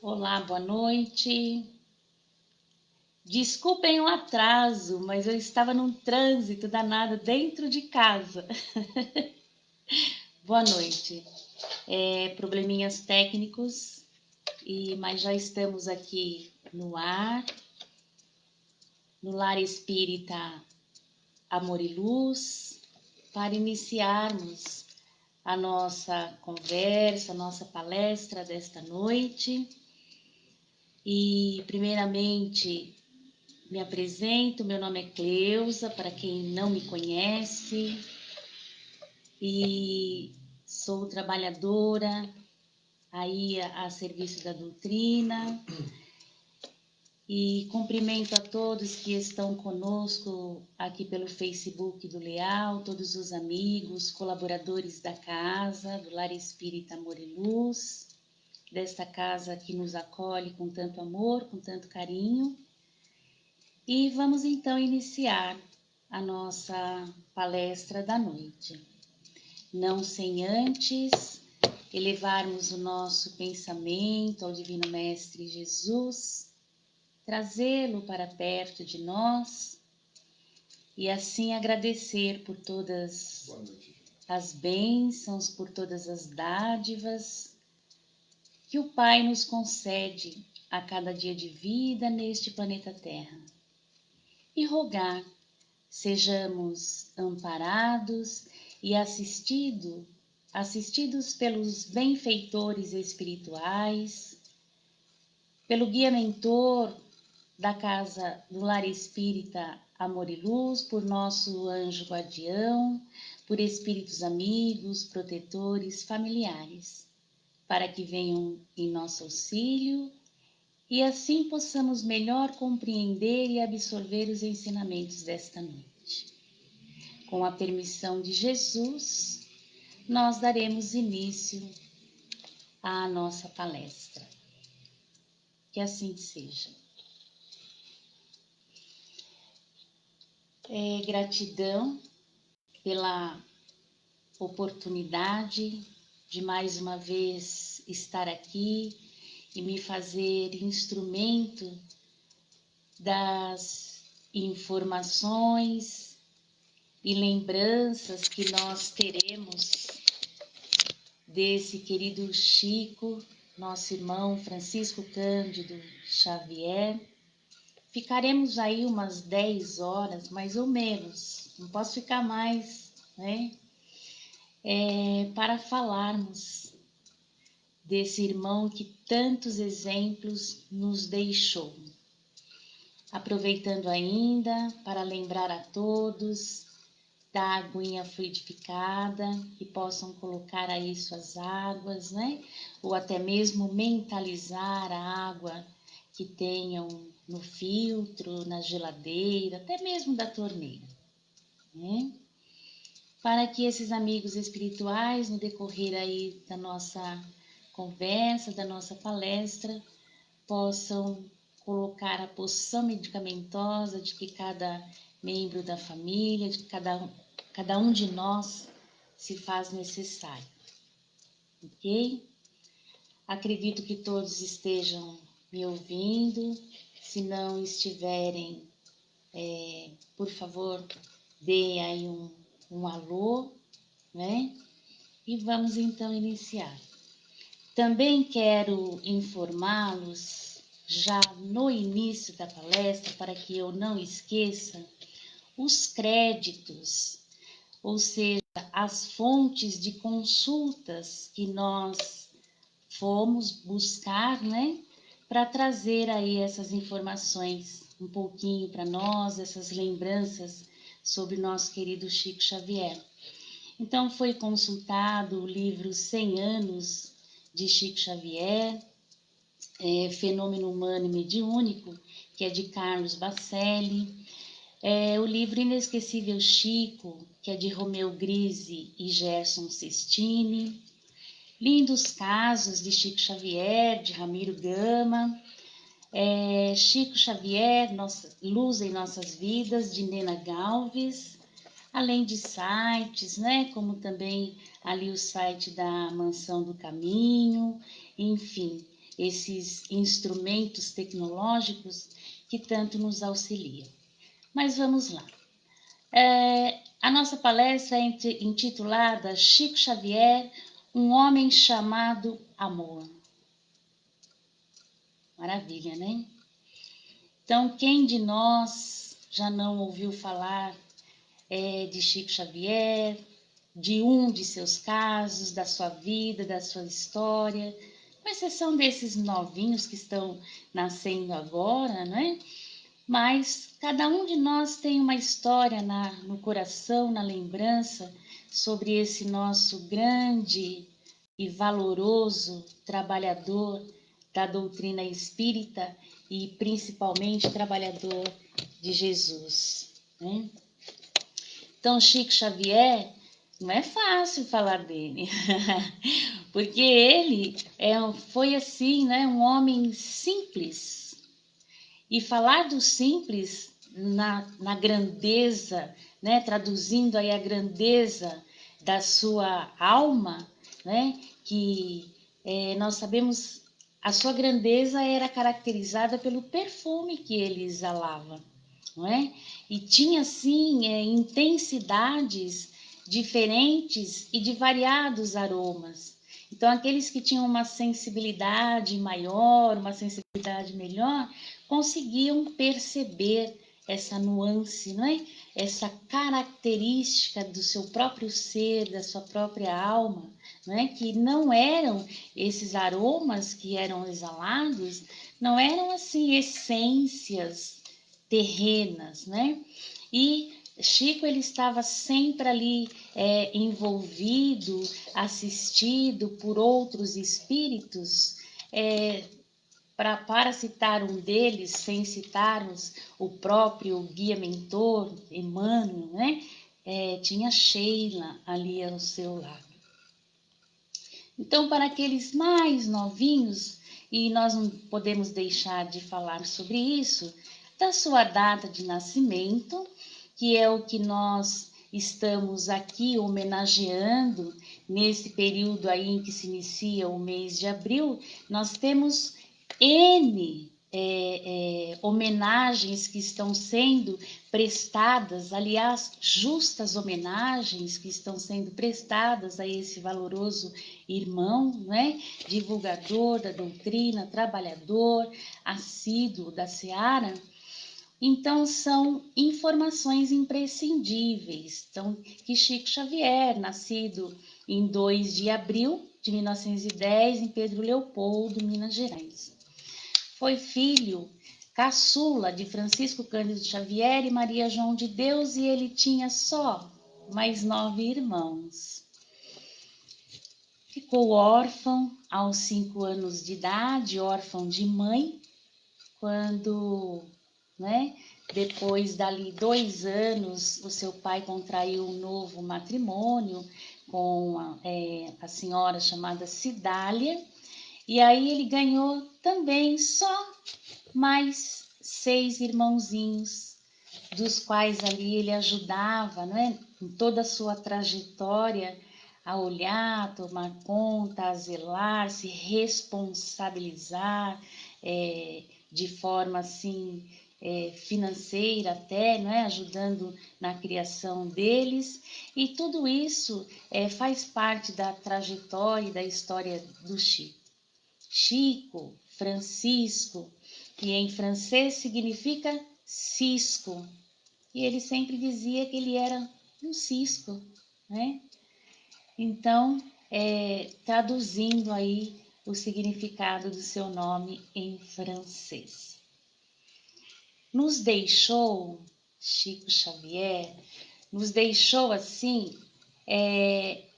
Olá, boa noite. Desculpem o atraso, mas eu estava num trânsito danado dentro de casa. Boa noite. Probleminhas técnicos, mas já estamos aqui no ar, no Lar Espírita Amor e Luz, para iniciarmos a nossa conversa, a nossa palestra desta noite. E, primeiramente, me apresento, meu nome é Cleusa, para quem não me conhece, e sou trabalhadora aí a serviço da doutrina, e cumprimento a todos que estão conosco aqui pelo Facebook do Leal, todos os amigos, colaboradores da casa, do Lar Espírita Amor e Luz, desta casa que nos acolhe com tanto amor, com tanto carinho. E vamos então iniciar a nossa palestra da noite. Não sem antes elevarmos o nosso pensamento ao Divino Mestre Jesus, trazê-lo para perto de nós e assim agradecer por todas as bênçãos, por todas as dádivas que o Pai nos concede a cada dia de vida neste planeta Terra. E rogar sejamos amparados e assistidos pelos benfeitores espirituais, pelo guia mentor da Casa do Lar Espírita Amor e Luz, por nosso anjo guardião, por espíritos amigos, protetores, familiares, para que venham em nosso auxílio e assim possamos melhor compreender e absorver os ensinamentos desta noite. Com a permissão de Jesus, nós daremos início à nossa palestra. Que assim seja. Gratidão pela oportunidade de mais uma vez estar aqui e me fazer instrumento das informações e lembranças que nós teremos desse querido Chico, nosso irmão Francisco Cândido Xavier. Ficaremos aí umas 10 horas, mais ou menos, não posso ficar mais, né? Para falarmos desse irmão que tantos exemplos nos deixou. Aproveitando ainda para lembrar a todos da aguinha fluidificada, que possam colocar aí suas águas, né? Ou até mesmo mentalizar a água que tenham no filtro, na geladeira, até mesmo da torneira, né? Para que esses amigos espirituais, no decorrer aí da nossa conversa, da nossa palestra, possam colocar a poção medicamentosa de que cada membro da família, de que cada um de nós se faz necessário, ok? Acredito que todos estejam me ouvindo. Se não estiverem, por favor, dê aí um alô, né? E vamos então iniciar. Também quero informá-los, já no início da palestra, para que eu não esqueça, os créditos, ou seja, as fontes de consultas que nós fomos buscar, né, para trazer aí essas informações um pouquinho para nós, essas lembranças sobre nosso querido Chico Xavier. Então foi consultado o livro 100 anos de Chico Xavier, Fenômeno Humano e Mediúnico, que é de Carlos Bacelli, o livro Inesquecível Chico, que é de Romeu Grise e Gerson Sestini, Lindos Casos de Chico Xavier, de Ramiro Gama, Chico Xavier, Luz em Nossas Vidas, de Nena Galves, além de sites, né, como também ali o site da Mansão do Caminho, enfim, esses instrumentos tecnológicos que tanto nos auxiliam. Mas vamos lá. A nossa palestra é intitulada Chico Xavier, um homem chamado amor. Maravilha, né? Então, quem de nós já não ouviu falar de Chico Xavier, de um de seus casos, da sua vida, da sua história, com exceção desses novinhos que estão nascendo agora, né? Mas cada um de nós tem uma história no coração, na lembrança, sobre esse nosso grande e valoroso trabalhador da doutrina espírita e principalmente trabalhador de Jesus, né? Então, Chico Xavier, não é fácil falar dele, porque ele foi assim, né, um homem simples. E falar do simples na grandeza, né, traduzindo aí a grandeza da sua alma, né, que nós sabemos a sua grandeza era caracterizada pelo perfume que ele exalava, não é? E tinha assim intensidades diferentes e de variados aromas. Então aqueles que tinham uma sensibilidade maior, uma sensibilidade melhor, conseguiam perceber essa nuance, não é? Essa característica do seu próprio ser, da sua própria alma, não é? Que não eram esses aromas que eram exalados, não eram assim essências terrenas, né? E Chico ele estava sempre ali envolvido, assistido por outros espíritos. Para citar um deles, sem citarmos o próprio guia mentor, Emmanuel, né? Tinha Sheila ali ao seu lado. Então, para aqueles mais novinhos, e nós não podemos deixar de falar sobre isso, da sua data de nascimento, que é o que nós estamos aqui homenageando nesse período aí em que se inicia o mês de abril, nós temos N homenagens que estão sendo prestadas, aliás, justas homenagens que estão sendo prestadas a esse valoroso irmão, né? Divulgador da doutrina, trabalhador, assíduo da seara. Então, são informações imprescindíveis. Então, que Chico Xavier, nascido em 2 de abril de 1910, em Pedro Leopoldo, Minas Gerais. Foi filho caçula de Francisco Cândido Xavier e Maria João de Deus, e ele tinha só mais 9 irmãos. Ficou órfão aos 5 anos de idade, órfão de mãe, quando, né, depois dali 2 anos, o seu pai contraiu um novo matrimônio com a senhora chamada Cidália, e aí ele ganhou também só mais 6 irmãozinhos, dos quais ali ele ajudava, né, em toda a sua trajetória, a olhar, a tomar conta, a zelar, se responsabilizar de forma assim financeira até, não é? Ajudando na criação deles, e tudo isso faz parte da trajetória e da história do Chico. Chico, Francisco, que em francês significa cisco, e ele sempre dizia que ele era um cisco, né? Então, traduzindo aí o significado do seu nome em francês. Nos deixou, Chico Xavier, nos deixou assim,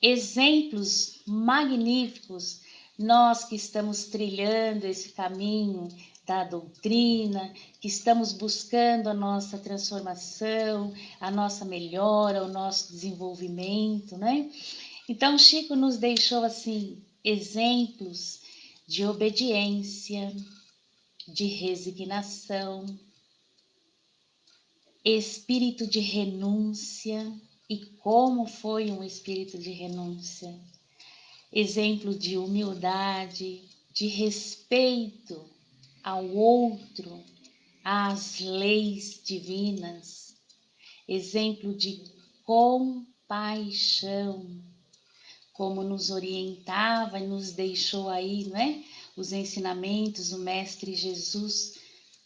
exemplos magníficos, nós que estamos trilhando esse caminho da doutrina, que estamos buscando a nossa transformação, a nossa melhora, o nosso desenvolvimento, né? Então, Chico nos deixou assim exemplos de obediência, de resignação, espírito de renúncia. E como foi um espírito de renúncia? Exemplo de humildade, de respeito ao outro, às leis divinas, exemplo de compaixão, como nos orientava e nos deixou aí, não é? Os ensinamentos, o Mestre Jesus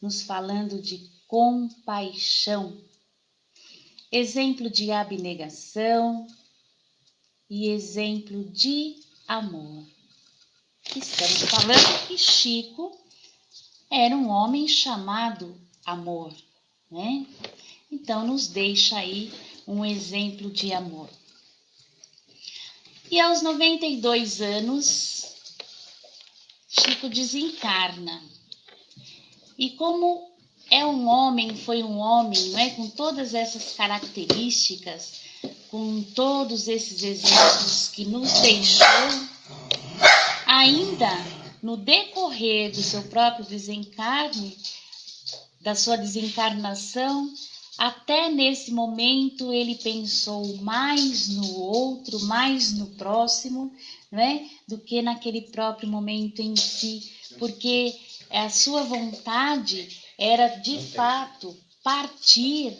nos falando de compaixão, exemplo de abnegação e exemplo de amor. Estamos falando que Chico era um homem chamado amor, né? Então nos deixa aí um exemplo de amor. E aos 92 anos, Chico desencarna. E como foi um homem, não é, com todas essas características, com todos esses exemplos que nos deixou, ainda no decorrer do seu próprio desencarne, da sua desencarnação, até nesse momento ele pensou mais no outro, mais no próximo, não é? Do que naquele próprio momento em si, porque a sua vontade era de fato partir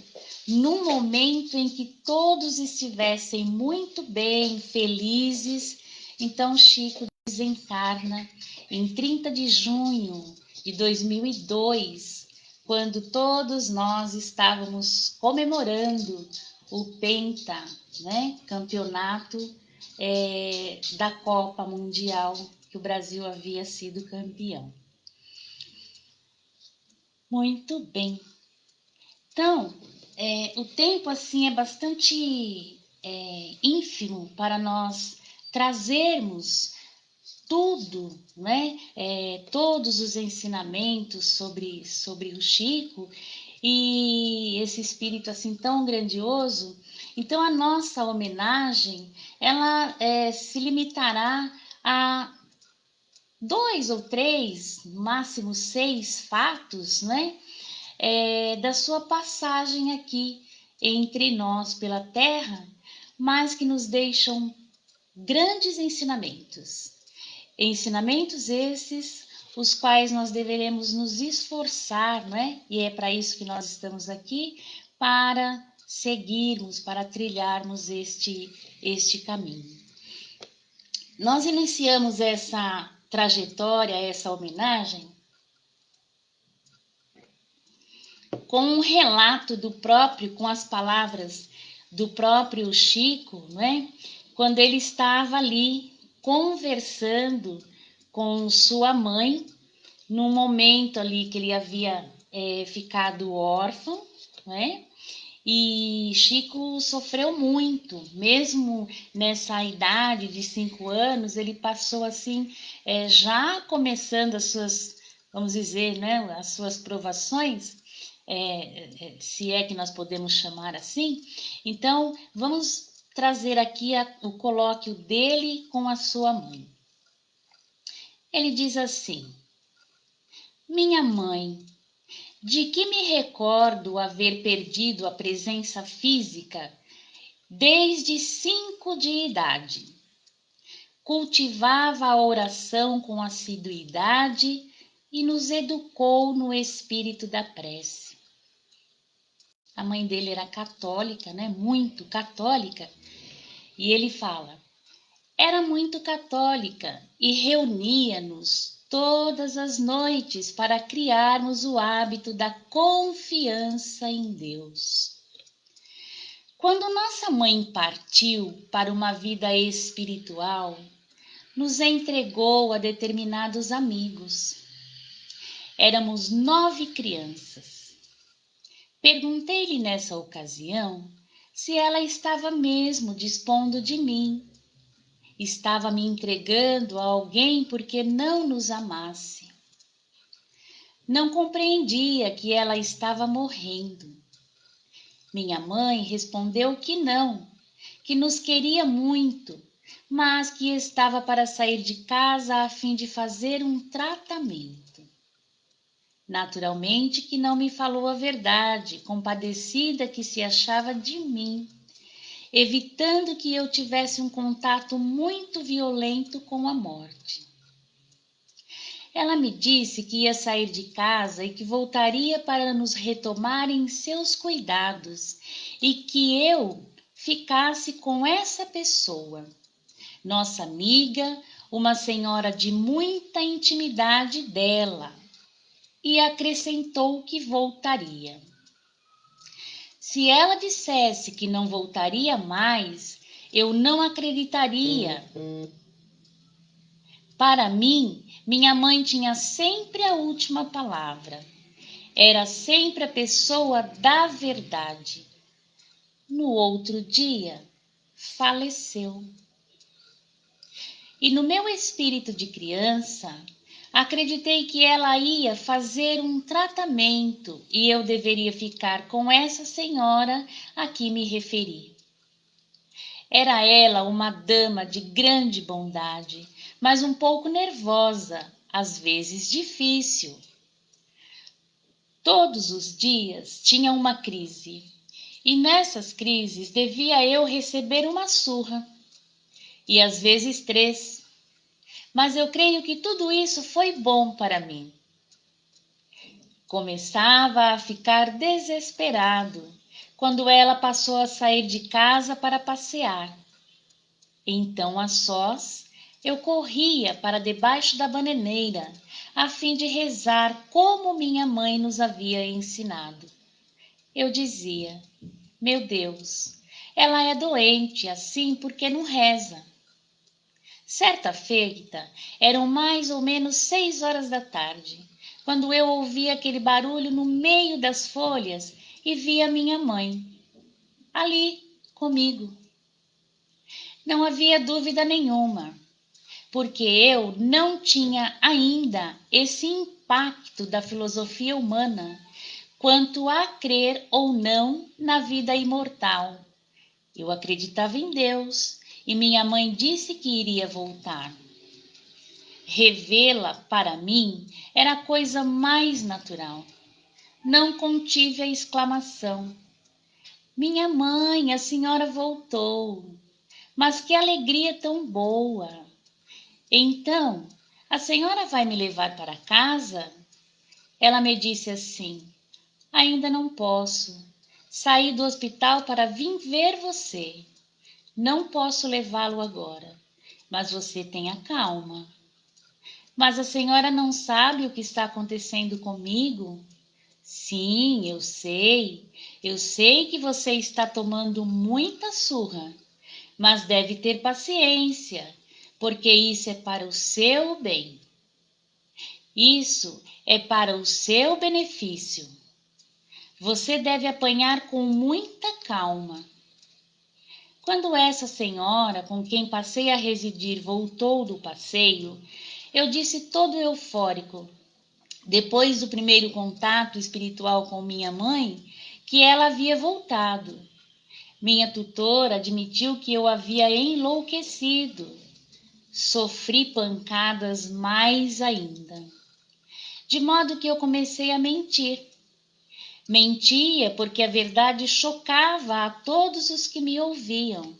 num momento em que todos estivessem muito bem, felizes. Então Chico desencarna em 30 de junho de 2002, quando todos nós estávamos comemorando o Penta, né, campeonato da Copa Mundial, que o Brasil havia sido campeão. Muito bem. Então, o tempo assim é bastante ínfimo para nós trazermos tudo, né? Todos os ensinamentos sobre o Chico e esse espírito assim tão grandioso. Então a nossa homenagem, ela se limitará a 2 ou 3, máximo 6 fatos, né? Da sua passagem aqui entre nós pela Terra, mas que nos deixam grandes ensinamentos. Ensinamentos esses, os quais nós deveremos nos esforçar, não é? E é para isso que nós estamos aqui, para seguirmos, para trilharmos este caminho. Nós iniciamos essa trajetória, essa homenagem, com um relato com as palavras do próprio Chico, não é? Quando ele estava ali conversando com sua mãe, num momento ali que ele havia ficado órfão, né? E Chico sofreu muito, mesmo nessa idade de 5 anos, ele passou assim, já começando as suas, vamos dizer, né, as suas provações, se é que nós podemos chamar assim. Então, vamos trazer aqui o colóquio dele com a sua mãe. Ele diz assim: minha mãe, de que me recordo haver perdido a presença física desde 5 de idade. Cultivava a oração com assiduidade e nos educou no espírito da prece. A mãe dele era católica, né? Muito católica. E ele fala: era muito católica e reunia-nos todas as noites para criarmos o hábito da confiança em Deus. Quando nossa mãe partiu para uma vida espiritual, nos entregou a determinados amigos. Éramos 9 crianças. Perguntei-lhe nessa ocasião se ela estava mesmo dispondo de mim. Estava me entregando a alguém porque não nos amasse. Não compreendia que ela estava morrendo. Minha mãe respondeu que não, que nos queria muito, mas que estava para sair de casa a fim de fazer um tratamento. Naturalmente que não me falou a verdade, compadecida que se achava de mim, evitando que eu tivesse um contato muito violento com a morte. Ela me disse que ia sair de casa e que voltaria para nos retomar em seus cuidados e que eu ficasse com essa pessoa, nossa amiga, uma senhora de muita intimidade dela, e acrescentou que voltaria. Se ela dissesse que não voltaria mais, eu não acreditaria. Para mim, minha mãe tinha sempre a última palavra. Era sempre a pessoa da verdade. No outro dia, faleceu. E no meu espírito de criança, acreditei que ela ia fazer um tratamento e eu deveria ficar com essa senhora a que me referi. Era ela uma dama de grande bondade, mas um pouco nervosa, às vezes difícil. Todos os dias tinha uma crise, e nessas crises devia eu receber uma surra, e às vezes 3. Mas eu creio que tudo isso foi bom para mim. Começava a ficar desesperado quando ela passou a sair de casa para passear. Então, a sós, eu corria para debaixo da bananeira, a fim de rezar como minha mãe nos havia ensinado. Eu dizia: meu Deus, ela é doente assim porque não reza. Certa feita, eram mais ou menos 6 horas da tarde, quando eu ouvi aquele barulho no meio das folhas e vi a minha mãe ali comigo. Não havia dúvida nenhuma, porque eu não tinha ainda esse impacto da filosofia humana quanto a crer ou não na vida imortal. Eu acreditava em Deus e minha mãe disse que iria voltar. Revê-la para mim era a coisa mais natural. Não contive a exclamação. Minha mãe, a senhora voltou. Mas que alegria tão boa! Então, a senhora vai me levar para casa? Ela me disse assim: ainda não posso. Saí do hospital para vir ver você. Não posso levá-lo agora, mas você tenha calma. Mas a senhora não sabe o que está acontecendo comigo? Sim, eu sei. Eu sei que você está tomando muita surra, mas deve ter paciência, porque isso é para o seu bem. Isso é para o seu benefício. Você deve apanhar com muita calma. Quando essa senhora, com quem passei a residir, voltou do passeio, eu disse todo eufórico, depois do primeiro contato espiritual com minha mãe, que ela havia voltado. Minha tutora admitiu que eu havia enlouquecido. Sofri pancadas mais ainda. De modo que eu comecei a mentir. Mentia porque a verdade chocava a todos os que me ouviam.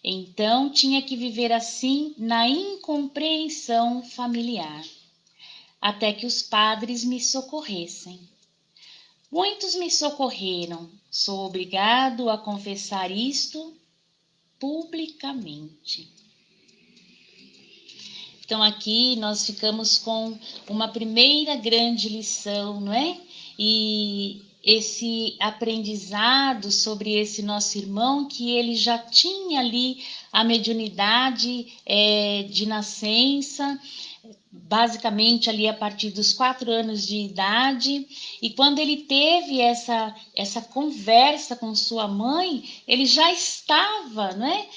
Então tinha que viver assim na incompreensão familiar, até que os padres me socorressem. Muitos me socorreram. Sou obrigado a confessar isto publicamente. Então aqui nós ficamos com uma primeira grande lição, não é? E esse aprendizado sobre esse nosso irmão, que ele já tinha ali a mediunidade de nascença, basicamente ali a partir dos 4 anos de idade, e quando ele teve essa conversa com sua mãe, ele já estava, não é?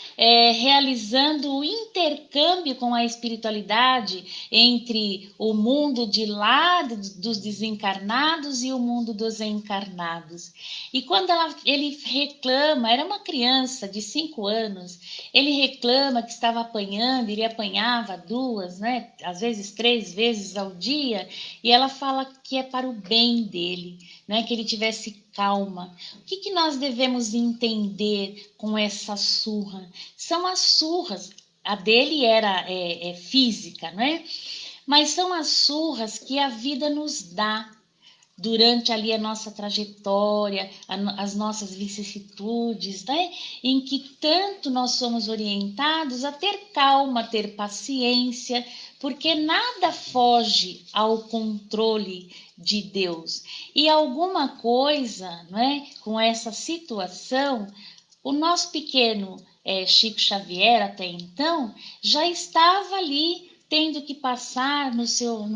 Realizando o intercâmbio com a espiritualidade entre o mundo de lá dos desencarnados e o mundo dos encarnados. E quando ele reclama, era uma criança de 5 anos, ele reclama que estava apanhando, ele apanhava 2, né? Às vezes 3 vezes ao dia, e ela fala que é para o bem dele, né? Que ele tivesse calma. O que nós devemos entender com essa surra? São as surras. A dele era física, né? mas são as surras que a vida nos dá durante ali a nossa trajetória, as nossas vicissitudes, né? Em que tanto nós somos orientados a ter calma, ter paciência, porque nada foge ao controle de Deus. E alguma coisa, né, com essa situação, o nosso pequeno Chico Xavier, até então, já estava ali tendo que passar no seu,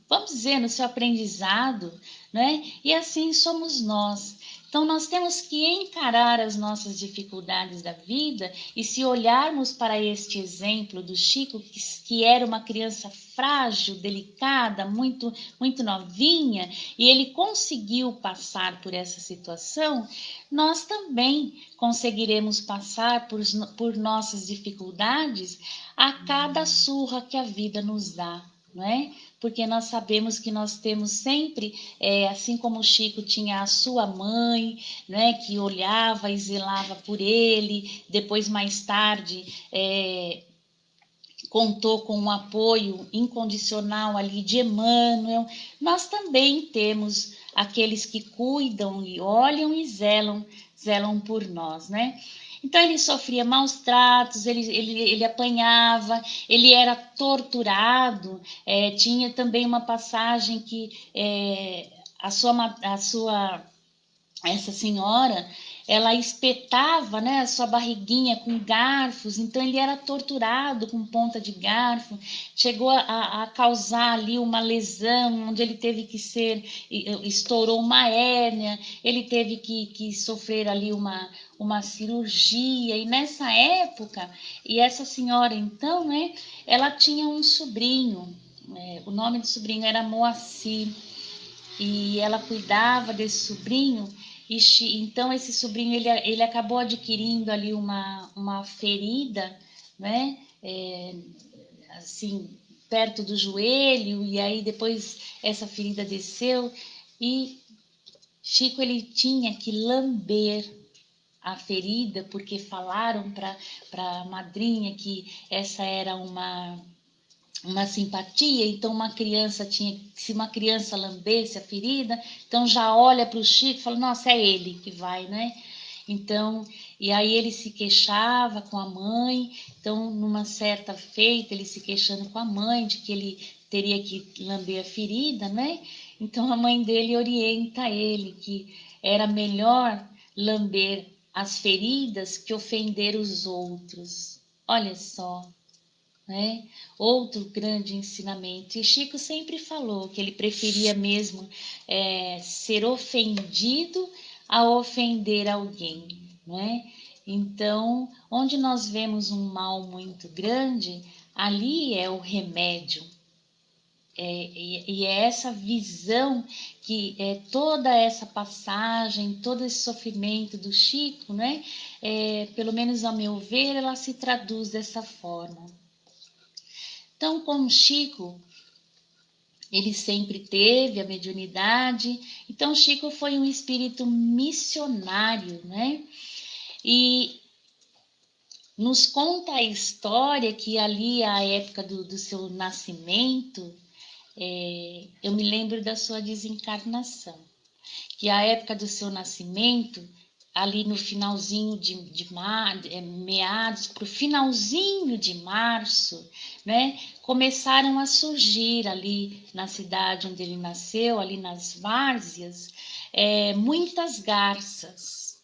vamos dizer, no seu aprendizado, né? E assim somos nós. Então, nós temos que encarar as nossas dificuldades da vida e se olharmos para este exemplo do Chico, que era uma criança frágil, delicada, muito, muito novinha, e ele conseguiu passar por essa situação, nós também conseguiremos passar por nossas dificuldades a cada surra que a vida nos dá, não é? Porque nós sabemos que nós temos sempre, assim como o Chico tinha a sua mãe, né, que olhava e zelava por ele, depois mais tarde contou com um apoio incondicional ali de Emmanuel, nós também temos aqueles que cuidam e olham e zelam por nós, né? Então ele sofria maus tratos, ele apanhava, ele era torturado. Tinha também uma passagem que essa senhora, ela espetava, né, a sua barriguinha com garfos, então ele era torturado com ponta de garfo, chegou a causar ali uma lesão, onde ele teve que estourou uma hérnia, ele teve que sofrer ali uma cirurgia, e nessa época, e essa senhora então, né, ela tinha um sobrinho, o nome do sobrinho era Moacir, e ela cuidava desse sobrinho, e então esse sobrinho ele acabou adquirindo ali uma ferida, né? Assim, perto do joelho, e aí depois essa ferida desceu, e Chico ele tinha que lamber a ferida, porque falaram para a madrinha que essa era uma simpatia, então uma criança se uma criança lambesse a ferida, então já olha para o Chico e fala, nossa, é ele que vai, né? Então, e aí ele se queixava com a mãe, então numa certa feita ele se queixando com a mãe de que ele teria que lamber a ferida, né? Então a mãe dele orienta ele que era melhor lamber as feridas que ofender os outros. Olha só, né? Outro grande ensinamento. E Chico sempre falou que ele preferia mesmo ser ofendido a ofender alguém, né? Então, onde nós vemos um mal muito grande, ali é o remédio. E é essa visão que toda essa passagem, todo esse sofrimento do Chico, né? Pelo menos ao meu ver, ela se traduz dessa forma. Então, com o Chico, ele sempre teve a mediunidade. Então, Chico foi um espírito missionário, né? E nos conta a história que ali, à época do seu nascimento, eu me lembro da sua desencarnação, que a época do seu nascimento, ali no finalzinho meados para o finalzinho de março, né, começaram a surgir ali na cidade onde ele nasceu, ali nas várzeas, muitas garças,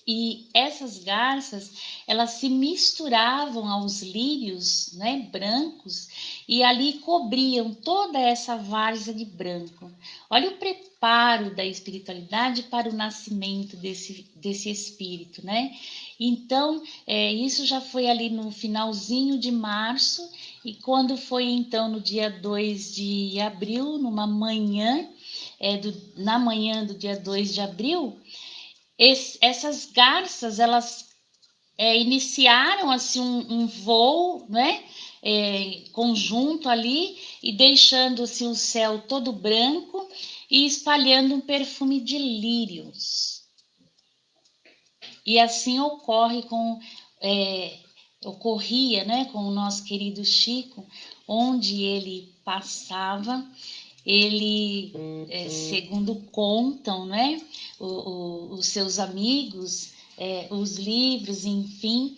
e essas garças, elas se misturavam aos lírios, né, brancos, e ali cobriam toda essa várzea de branco. Olha o preparo da espiritualidade para o nascimento desse espírito, né? Então, isso já foi ali no finalzinho de março, e quando foi então no dia 2 de abril, numa manhã, na manhã do dia 2 de abril, essas garças, elas iniciaram assim um voo, né? Conjunto ali, e deixando-se o céu todo branco e espalhando um perfume de lírios. E assim ocorre com ocorria, né, com o nosso querido Chico, onde ele passava, ele, segundo contam, né, os seus amigos, os livros, enfim,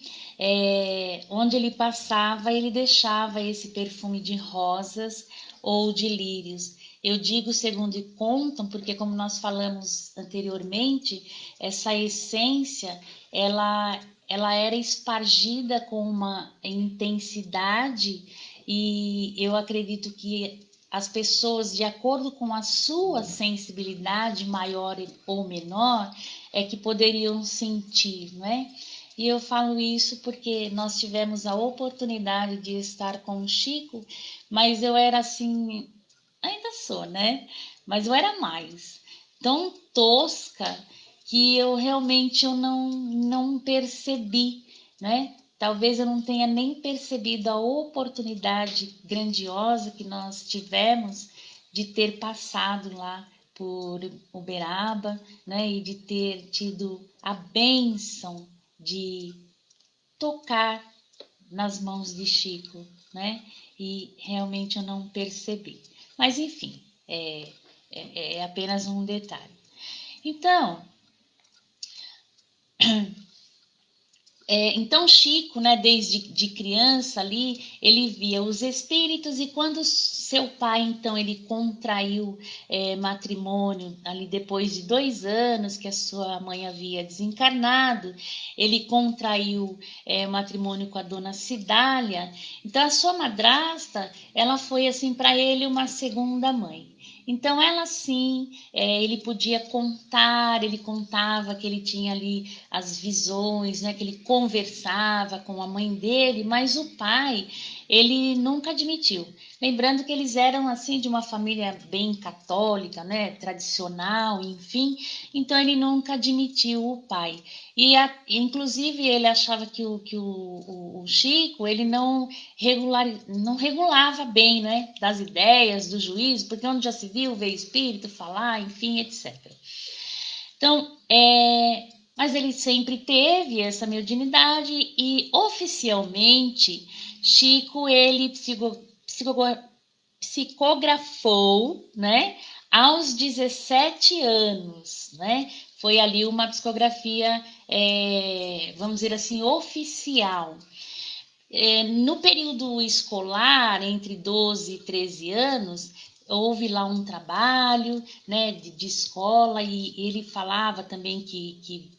onde ele passava, ele deixava esse perfume de rosas ou de lírios. Eu digo segundo contam, porque como nós falamos anteriormente, essa essência, ela era espargida com uma intensidade, e eu acredito que as pessoas, de acordo com a sua sensibilidade maior ou menor, é que poderiam sentir, não é? E eu falo isso porque nós tivemos a oportunidade de estar com o Chico, mas eu era assim, ainda sou, né? Mas eu era mais tão tosca que eu realmente não percebi, né? Talvez eu não tenha nem percebido a oportunidade grandiosa que nós tivemos de ter passado lá por Uberaba, né? E de ter tido a bênção de tocar nas mãos de Chico, né? E realmente eu não percebi. Mas enfim, é apenas um detalhe. Então, então Chico, né, desde de criança ali, ele via os espíritos, e quando seu pai, então, ele contraiu matrimônio, ali depois de 2 anos que a sua mãe havia desencarnado, ele contraiu matrimônio com a dona Cidália. Então a sua madrasta, ela foi assim para ele uma segunda mãe. Então ela sim, ele podia contar, ele contava que ele tinha ali as visões, né, que ele conversava com a mãe dele, mas o pai, ele nunca admitiu. Lembrando que eles eram assim de uma família bem católica, né, tradicional, enfim, então ele nunca admitiu o pai. Inclusive ele achava que o Chico, ele não regulava bem, né, das ideias, do juízo, porque onde já se viu, ver espírito, falar, enfim, etc. Então, mas ele sempre teve essa mediunidade, e oficialmente Chico, ele psicografou, né, aos 17 anos, né? Foi ali uma psicografia, vamos dizer assim, oficial. No período escolar, entre 12 e 13 anos, houve lá um trabalho, né, de escola, e ele falava também que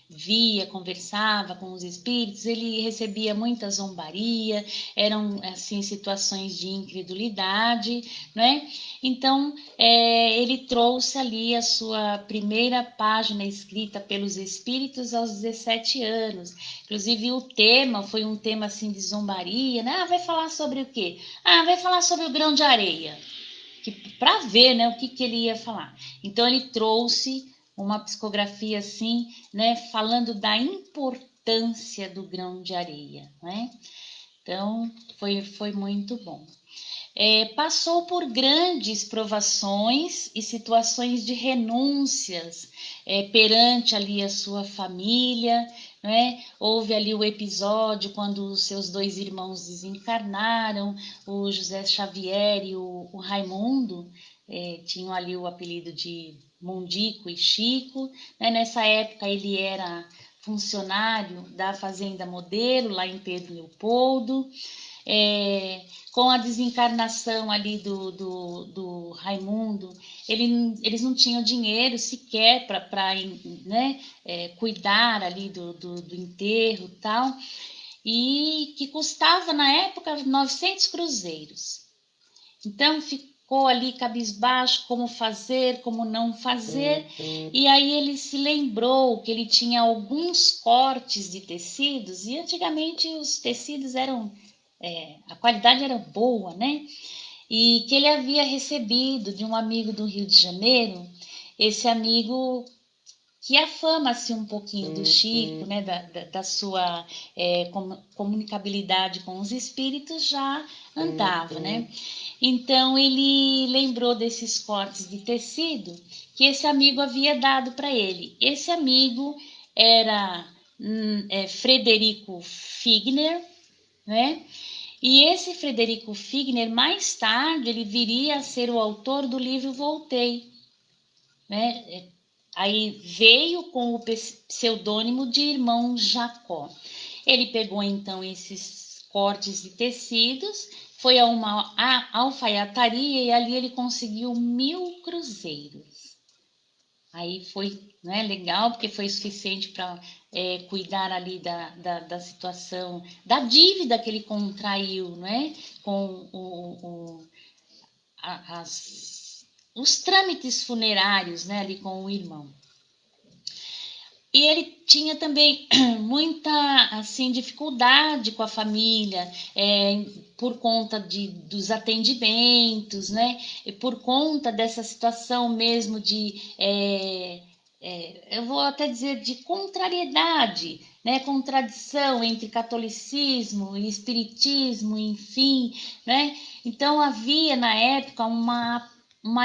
via, conversava com os espíritos, ele recebia muita zombaria, eram assim situações de incredulidade, né? Então ele trouxe ali a sua primeira página escrita pelos espíritos aos 17 anos. Inclusive o tema foi um tema assim de zombaria, né? Vai falar sobre o quê? Vai falar sobre o grão de areia, para ver, né, o que ele ia falar. Então ele trouxe uma psicografia assim, né, falando da importância do grão de areia, né? Então foi muito bom. Passou por grandes provações e situações de renúncias perante ali a sua família, né? Houve ali o episódio quando os seus 2 irmãos desencarnaram, o José Xavier e o Raimundo, tinham ali o apelido de Mundico e Chico, né? Nessa época ele era funcionário da Fazenda Modelo, lá em Pedro Leopoldo. Com a desencarnação ali do Raimundo, eles não tinham dinheiro sequer para né, cuidar ali do enterro e tal, e que custava na época 900 cruzeiros. Então ficou ali cabisbaixo, como fazer, como não fazer, e aí ele se lembrou que ele tinha alguns cortes de tecidos, e antigamente os tecidos eram, a qualidade era boa, né? E que ele havia recebido de um amigo do Rio de Janeiro. Esse amigo que afama-se um pouquinho do Chico, né, da sua comunicabilidade com os espíritos, já andava, né? Então ele lembrou desses cortes de tecido que esse amigo havia dado para ele. Esse amigo era Frederico Figner, né? E esse Frederico Figner, mais tarde, ele viria a ser o autor do livro Voltei, né? Aí veio com o pseudônimo de Irmão Jacó. Ele pegou então esses cortes de tecidos, foi a uma alfaiataria e ali ele conseguiu 1.000 cruzeiros. Aí foi, né, legal, porque foi suficiente para cuidar ali da situação, da dívida que ele contraiu, né, com os trâmites funerários, né, ali com o irmão. E ele tinha também muita assim dificuldade com a família, por conta dos atendimentos, né? E por conta dessa situação mesmo eu vou até dizer de contrariedade, né? Contradição entre catolicismo e espiritismo, enfim, né? Então havia na época uma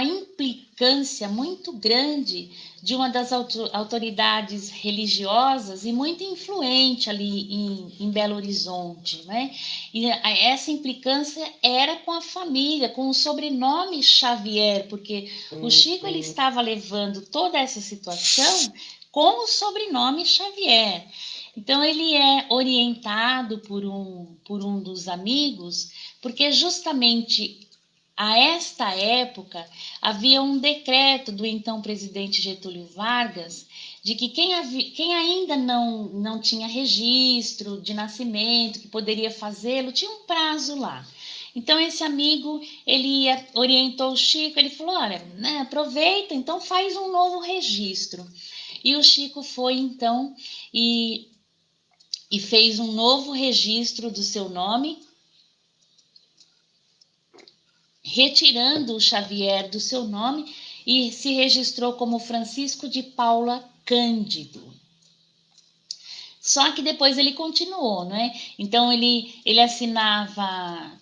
implicância muito grande de uma das autoridades religiosas e muito influente ali em Belo Horizonte, né? E essa implicância era com a família, com o sobrenome Xavier, porque o Chico ele estava levando toda essa situação com o sobrenome Xavier. Então ele é orientado por um dos amigos, porque justamente a esta época, havia um decreto do então presidente Getúlio Vargas de que quem ainda não tinha registro de nascimento, que poderia fazê-lo, tinha um prazo lá. Então esse amigo, ele orientou o Chico, ele falou, olha, né, aproveita, então faz um novo registro. E o Chico foi então e fez um novo registro do seu nome, retirando o Xavier do seu nome e se registrou como Francisco de Paula Cândido. Só que depois ele continuou, né? Então ele assinava,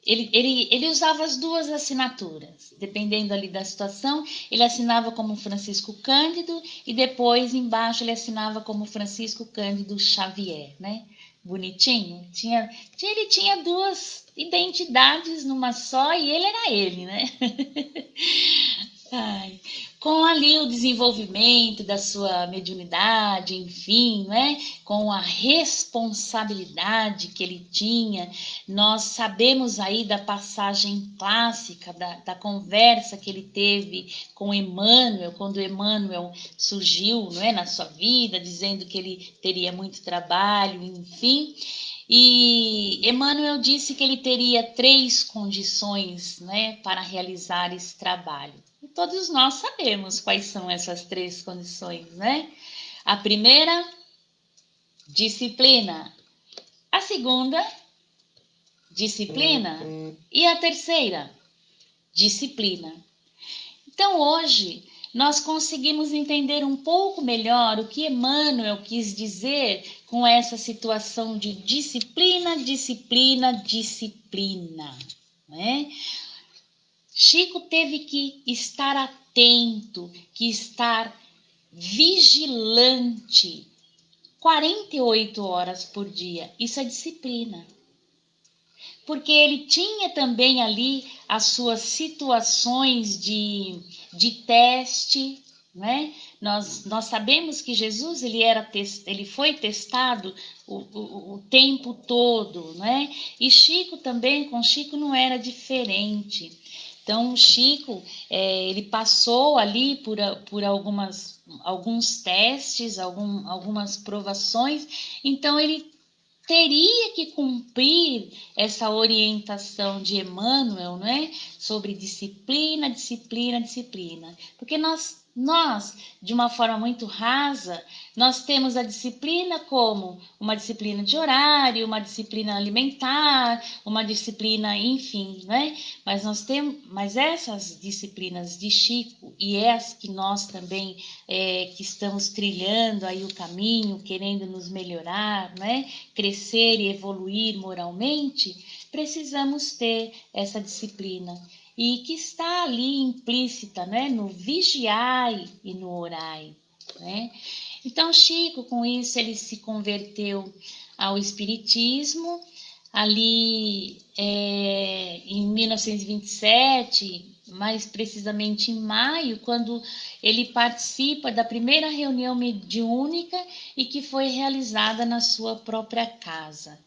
ele usava as duas assinaturas, dependendo ali da situação, ele assinava como Francisco Cândido e depois embaixo ele assinava como Francisco Cândido Xavier, né? Bonitinho. Ele tinha duas identidades numa só e ele era ele, né? Ai, com ali o desenvolvimento da sua mediunidade, enfim, né? Com a responsabilidade que ele tinha, nós sabemos aí da passagem clássica, da conversa que ele teve com Emmanuel, quando Emmanuel surgiu, não é, na sua vida, dizendo que ele teria muito trabalho, enfim. E Emmanuel disse que ele teria 3 condições, né, para realizar esse trabalho. E todos nós sabemos quais são essas 3 condições, né? A primeira, disciplina. A segunda, disciplina. E a terceira, disciplina. Então hoje nós conseguimos entender um pouco melhor o que Emmanuel quis dizer com essa situação de disciplina, disciplina, disciplina, né? Chico teve que estar atento, que estar vigilante 48 horas por dia. Isso é disciplina. Porque ele tinha também ali as suas situações de teste, né? Nós sabemos que Jesus ele foi testado o tempo todo, né? E Chico também, com Chico não era diferente. Então, Chico, ele passou ali por alguns testes, algumas provações, então ele teria que cumprir essa orientação de Emmanuel, né, sobre disciplina, disciplina, disciplina. Porque nós, de uma forma muito rasa, nós temos a disciplina como uma disciplina de horário, uma disciplina alimentar, uma disciplina, enfim, né? Mas essas disciplinas de Chico e as que nós também que estamos trilhando aí o caminho, querendo nos melhorar, né? Crescer e evoluir moralmente, precisamos ter essa disciplina e que está ali implícita, né, no vigiai e no orai, né? Então, Chico, com isso, ele se converteu ao espiritismo. Ali em 1927, mais precisamente em maio, quando ele participa da primeira reunião mediúnica e que foi realizada na sua própria casa.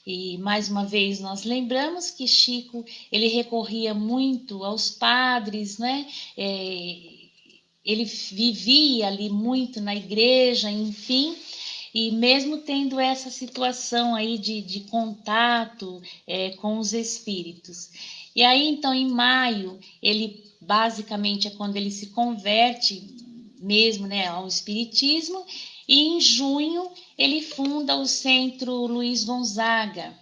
E mais uma vez nós lembramos que Chico ele recorria muito aos padres, né? Ele vivia ali muito na igreja, enfim. E mesmo tendo essa situação aí de contato com os espíritos. E aí, então, em maio, ele basicamente é quando ele se converte mesmo, né, ao espiritismo, e em junho ele funda o Centro Luiz Gonzaga.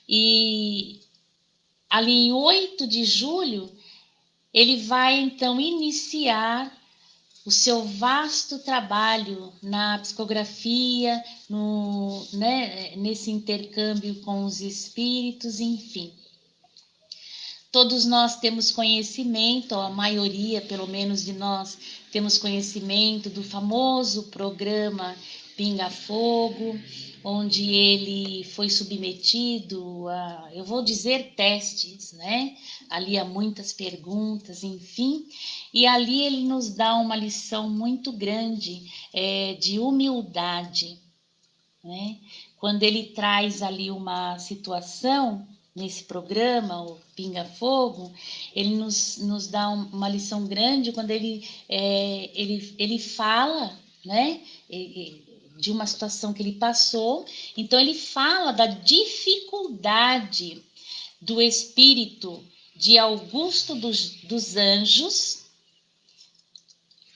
E ali em 8 de julho, ele vai então iniciar o seu vasto trabalho na psicografia, nesse intercâmbio com os espíritos, enfim. Todos nós temos conhecimento, a maioria, pelo menos de nós, temos conhecimento do famoso programa Pinga Fogo, onde ele foi submetido a, eu vou dizer, testes, né? Ali há muitas perguntas, enfim, e ali ele nos dá uma lição muito grande de humildade, né? Quando ele traz ali uma situação nesse programa, o Pinga Fogo, ele nos dá uma lição grande quando ele fala, né, de uma situação que ele passou. Então ele fala da dificuldade do espírito de Augusto dos Anjos,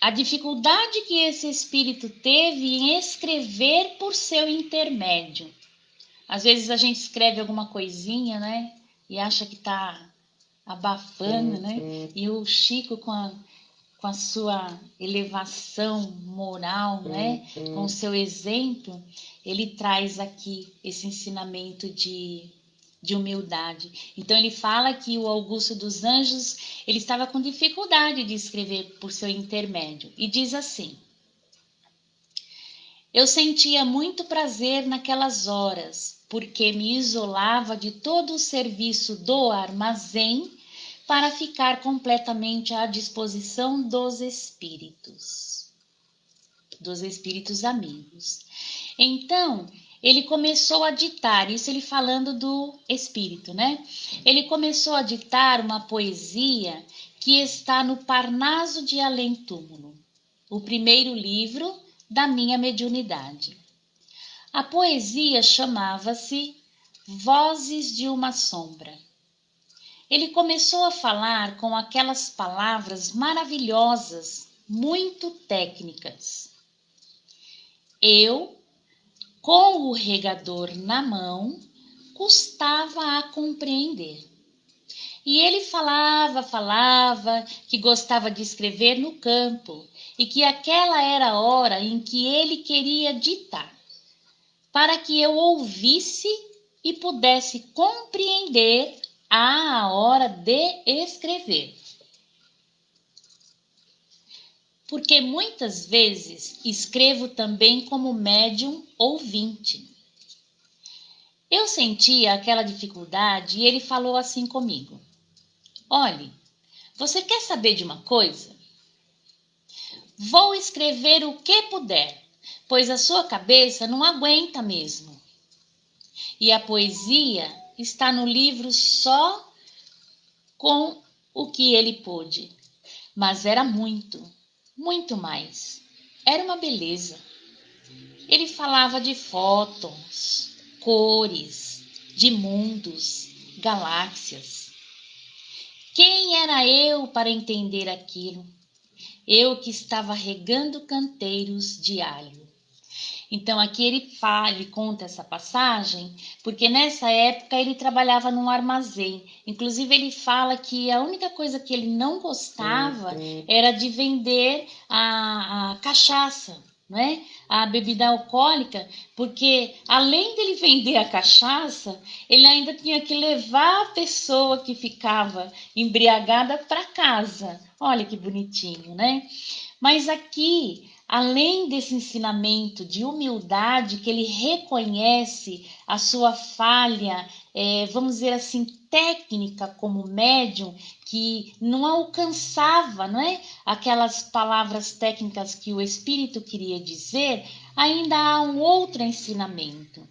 a dificuldade que esse espírito teve em escrever por seu intermédio. Às vezes a gente escreve alguma coisinha, né? E acha que tá abafando, né? E o Chico, com a sua elevação moral, né? Com o seu exemplo, ele traz aqui esse ensinamento de humildade. Então ele fala que o Augusto dos Anjos, ele estava com dificuldade de escrever por seu intermédio. E diz assim: eu sentia muito prazer naquelas horas, porque me isolava de todo o serviço do armazém para ficar completamente à disposição dos espíritos amigos. Então, ele começou a ditar, isso ele falando do espírito, né? Ele começou a ditar uma poesia que está no Parnaso de Além Túmulo, o primeiro livro da minha mediunidade. A poesia chamava-se Vozes de uma Sombra. Ele começou a falar com aquelas palavras maravilhosas, muito técnicas. Eu, com o regador na mão, custava a compreender. E ele falava que gostava de escrever no campo e que aquela era a hora em que ele queria ditar, para que eu ouvisse e pudesse compreender a hora de escrever. Porque muitas vezes escrevo também como médium ouvinte. Eu sentia aquela dificuldade e ele falou assim comigo: olhe, você quer saber de uma coisa? Vou escrever o que puder, pois a sua cabeça não aguenta mesmo. E a poesia está no livro só com o que ele pôde. Mas era muito, muito mais. Era uma beleza. Ele falava de fótons, cores, de mundos, galáxias. Quem era eu para entender aquilo? Eu que estava regando canteiros de alho. Então aqui ele conta essa passagem, porque nessa época ele trabalhava num armazém. Inclusive ele fala que a única coisa que ele não gostava era de vender a cachaça, né? A bebida alcoólica, porque além dele vender a cachaça, ele ainda tinha que levar a pessoa que ficava embriagada para casa. Olha que bonitinho, né? Mas aqui além desse ensinamento de humildade, que ele reconhece a sua falha, vamos dizer assim, técnica como médium, que não alcançava, não é? Aquelas palavras técnicas que o espírito queria dizer, ainda há um outro ensinamento.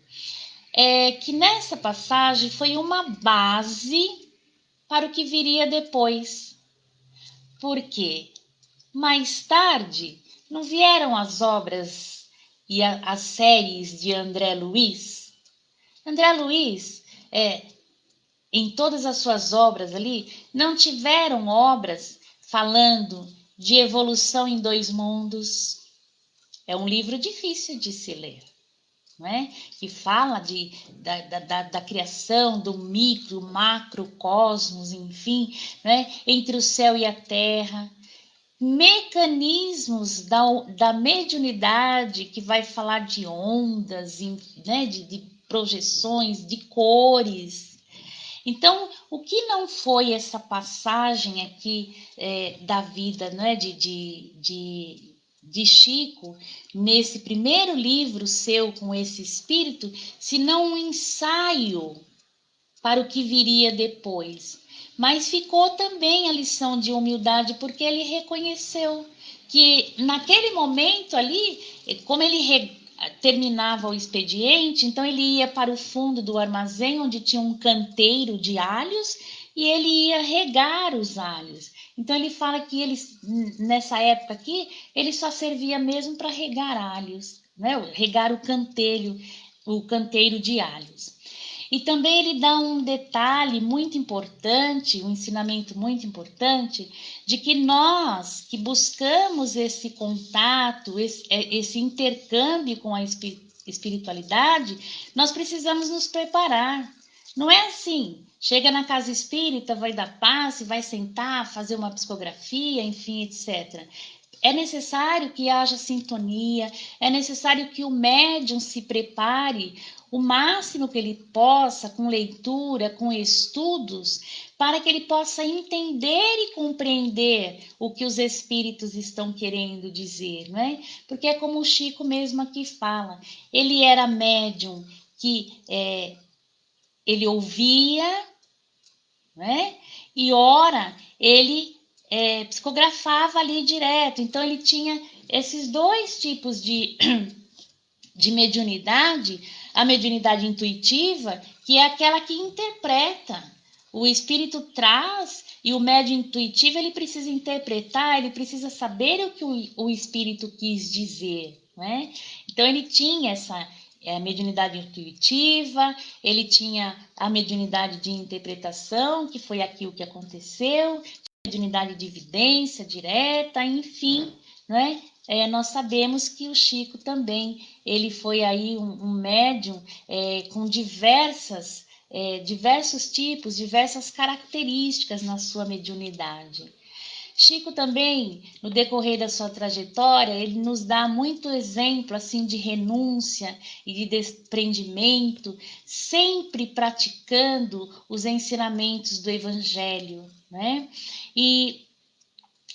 Que nessa passagem foi uma base para o que viria depois. Por quê? Mais tarde, não vieram as obras e as séries de André Luiz? André Luiz, em todas as suas obras ali, não tiveram obras falando de evolução em dois mundos? É um livro difícil de se ler, não é? Que fala da criação do micro, macro, cosmos, enfim, né? Entre o céu e a terra. Mecanismos da mediunidade, que vai falar de ondas, né? de projeções, de cores. Então, o que não foi essa passagem aqui da vida, né, de Chico, nesse primeiro livro seu com esse espírito, senão um ensaio para o que viria depois? Mas ficou também a lição de humildade, porque ele reconheceu que naquele momento ali, como ele terminava o expediente, então ele ia para o fundo do armazém, onde tinha um canteiro de alhos, e ele ia regar os alhos. Então ele fala que ele, nessa época aqui, ele só servia mesmo para regar alhos, né? Regar o canteiro de alhos. E também ele dá um detalhe muito importante, um ensinamento muito importante, de que nós que buscamos esse contato, esse intercâmbio com a espiritualidade, nós precisamos nos preparar. Não é assim, chega na casa espírita, vai dar passe, vai sentar, fazer uma psicografia, enfim, etc. É necessário que haja sintonia, é necessário que o médium se prepare o máximo que ele possa, com leitura, com estudos, para que ele possa entender e compreender o que os espíritos estão querendo dizer, não é? Porque é como o Chico mesmo aqui fala, ele era médium que ele ouvia, né? E ora, ele psicografava ali direto. Então ele tinha esses dois tipos de mediunidade, a mediunidade intuitiva, que é aquela que interpreta. O espírito traz e o médium intuitivo ele precisa interpretar, ele precisa saber o que o espírito quis dizer, né? Então ele tinha essa mediunidade intuitiva, ele tinha a mediunidade de interpretação, que foi aqui o que aconteceu, mediunidade de evidência direta, enfim, né? Nós sabemos que o Chico também, ele foi aí um médium com diversos tipos, diversas características na sua mediunidade. Chico também, no decorrer da sua trajetória, ele nos dá muito exemplo assim de renúncia e de desprendimento, sempre praticando os ensinamentos do Evangelho, né? E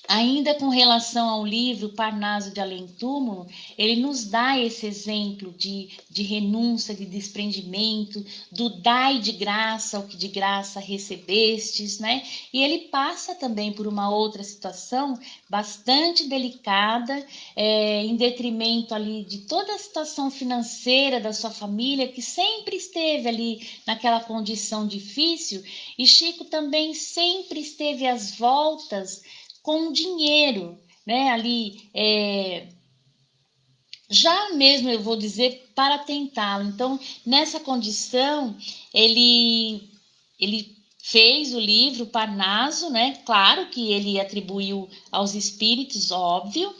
ainda com relação ao livro Parnaso de Além Túmulo, ele nos dá esse exemplo de renúncia, de desprendimento, do dai de graça o que de graça recebestes, né? E ele passa também por uma outra situação bastante delicada, em detrimento ali de toda a situação financeira da sua família, que sempre esteve ali naquela condição difícil, e Chico também sempre esteve às voltas com dinheiro, né? Ali, já mesmo eu vou dizer para tentá-lo. Então, nessa condição, ele fez o livro Parnaso, né? Claro que ele atribuiu aos espíritos, óbvio,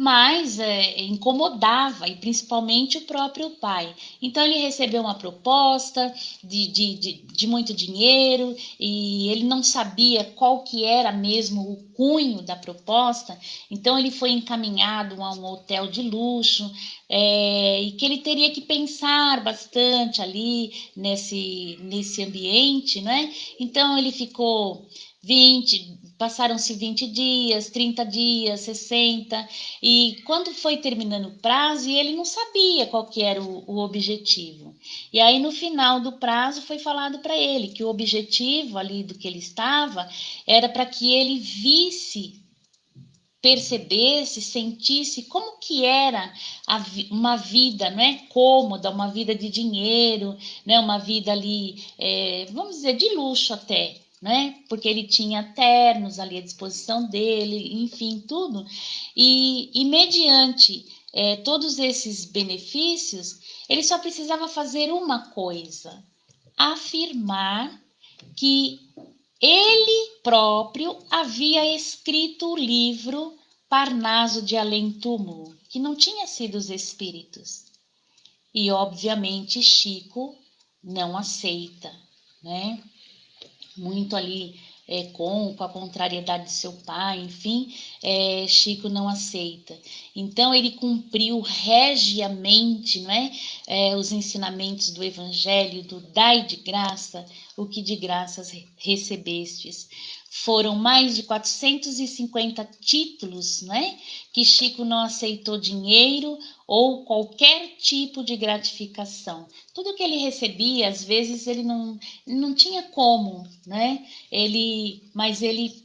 mas incomodava, e principalmente o próprio pai. Então ele recebeu uma proposta de muito dinheiro, e ele não sabia qual que era mesmo o cunho da proposta, então ele foi encaminhado a um hotel de luxo, e que ele teria que pensar bastante ali nesse ambiente, né? Então ele ficou passaram-se 20 dias, 30 dias, 60, e quando foi terminando o prazo, ele não sabia qual que era o objetivo. E aí no final do prazo foi falado para ele que o objetivo ali do que ele estava era para que ele visse, percebesse, sentisse como que era uma vida, não é, cômoda, uma vida de dinheiro, né, uma vida ali, vamos dizer, de luxo até, né, porque ele tinha ternos ali à disposição dele, enfim, tudo, e mediante todos esses benefícios, ele só precisava fazer uma coisa: afirmar que ele próprio havia escrito o livro Parnaso de Além-Túmulo, que não tinha sido os espíritos. E, obviamente, Chico não aceita, né? Muito ali com a contrariedade de seu pai, enfim, Chico não aceita. Então ele cumpriu regiamente, não é? Os ensinamentos do Evangelho, do dai de graça, o que de graças recebestes. Foram mais de 450 títulos, né? Que Chico não aceitou dinheiro ou qualquer tipo de gratificação. Tudo que ele recebia, às vezes ele não tinha como, né? Mas ele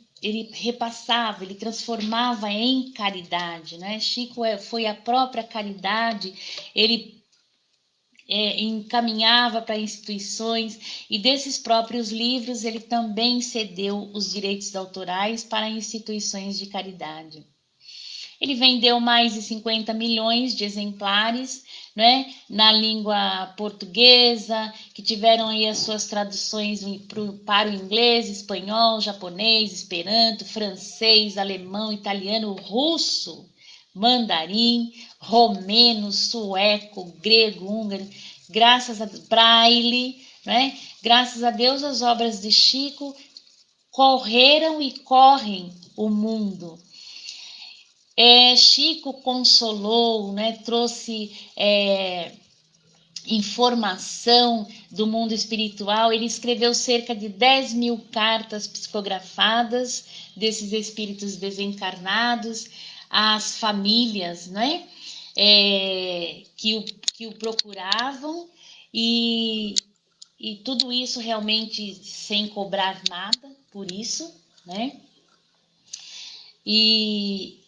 repassava, ele transformava em caridade, né? Chico foi a própria caridade, ele encaminhava para instituições, e desses próprios livros ele também cedeu os direitos autorais para instituições de caridade. Ele vendeu mais de 50 milhões de exemplares, né, na língua portuguesa, que tiveram aí as suas traduções para o inglês, espanhol, japonês, esperanto, francês, alemão, italiano, russo, mandarim, romeno, sueco, grego, húngaro, graças a Braille, né? Graças a Deus as obras de Chico correram e correm o mundo. Chico consolou, né? Trouxe informação do mundo espiritual. Ele escreveu cerca de 10 mil cartas psicografadas desses espíritos desencarnados às famílias, né? Que o procuravam, e tudo isso realmente sem cobrar nada por isso, né? E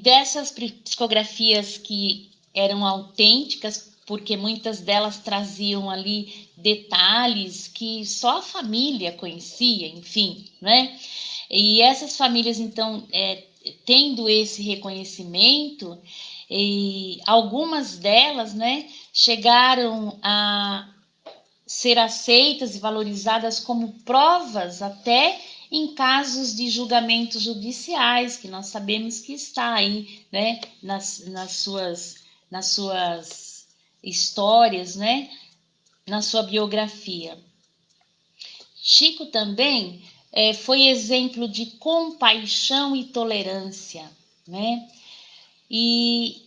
dessas psicografias que eram autênticas, porque muitas delas traziam ali detalhes que só a família conhecia, enfim, né? E essas famílias, então, tendo esse reconhecimento, e algumas delas, né, chegaram a ser aceitas e valorizadas como provas até em casos de julgamentos judiciais, que nós sabemos que está aí, né, nas suas histórias, né, na sua biografia. Chico também foi exemplo de compaixão e tolerância, né? E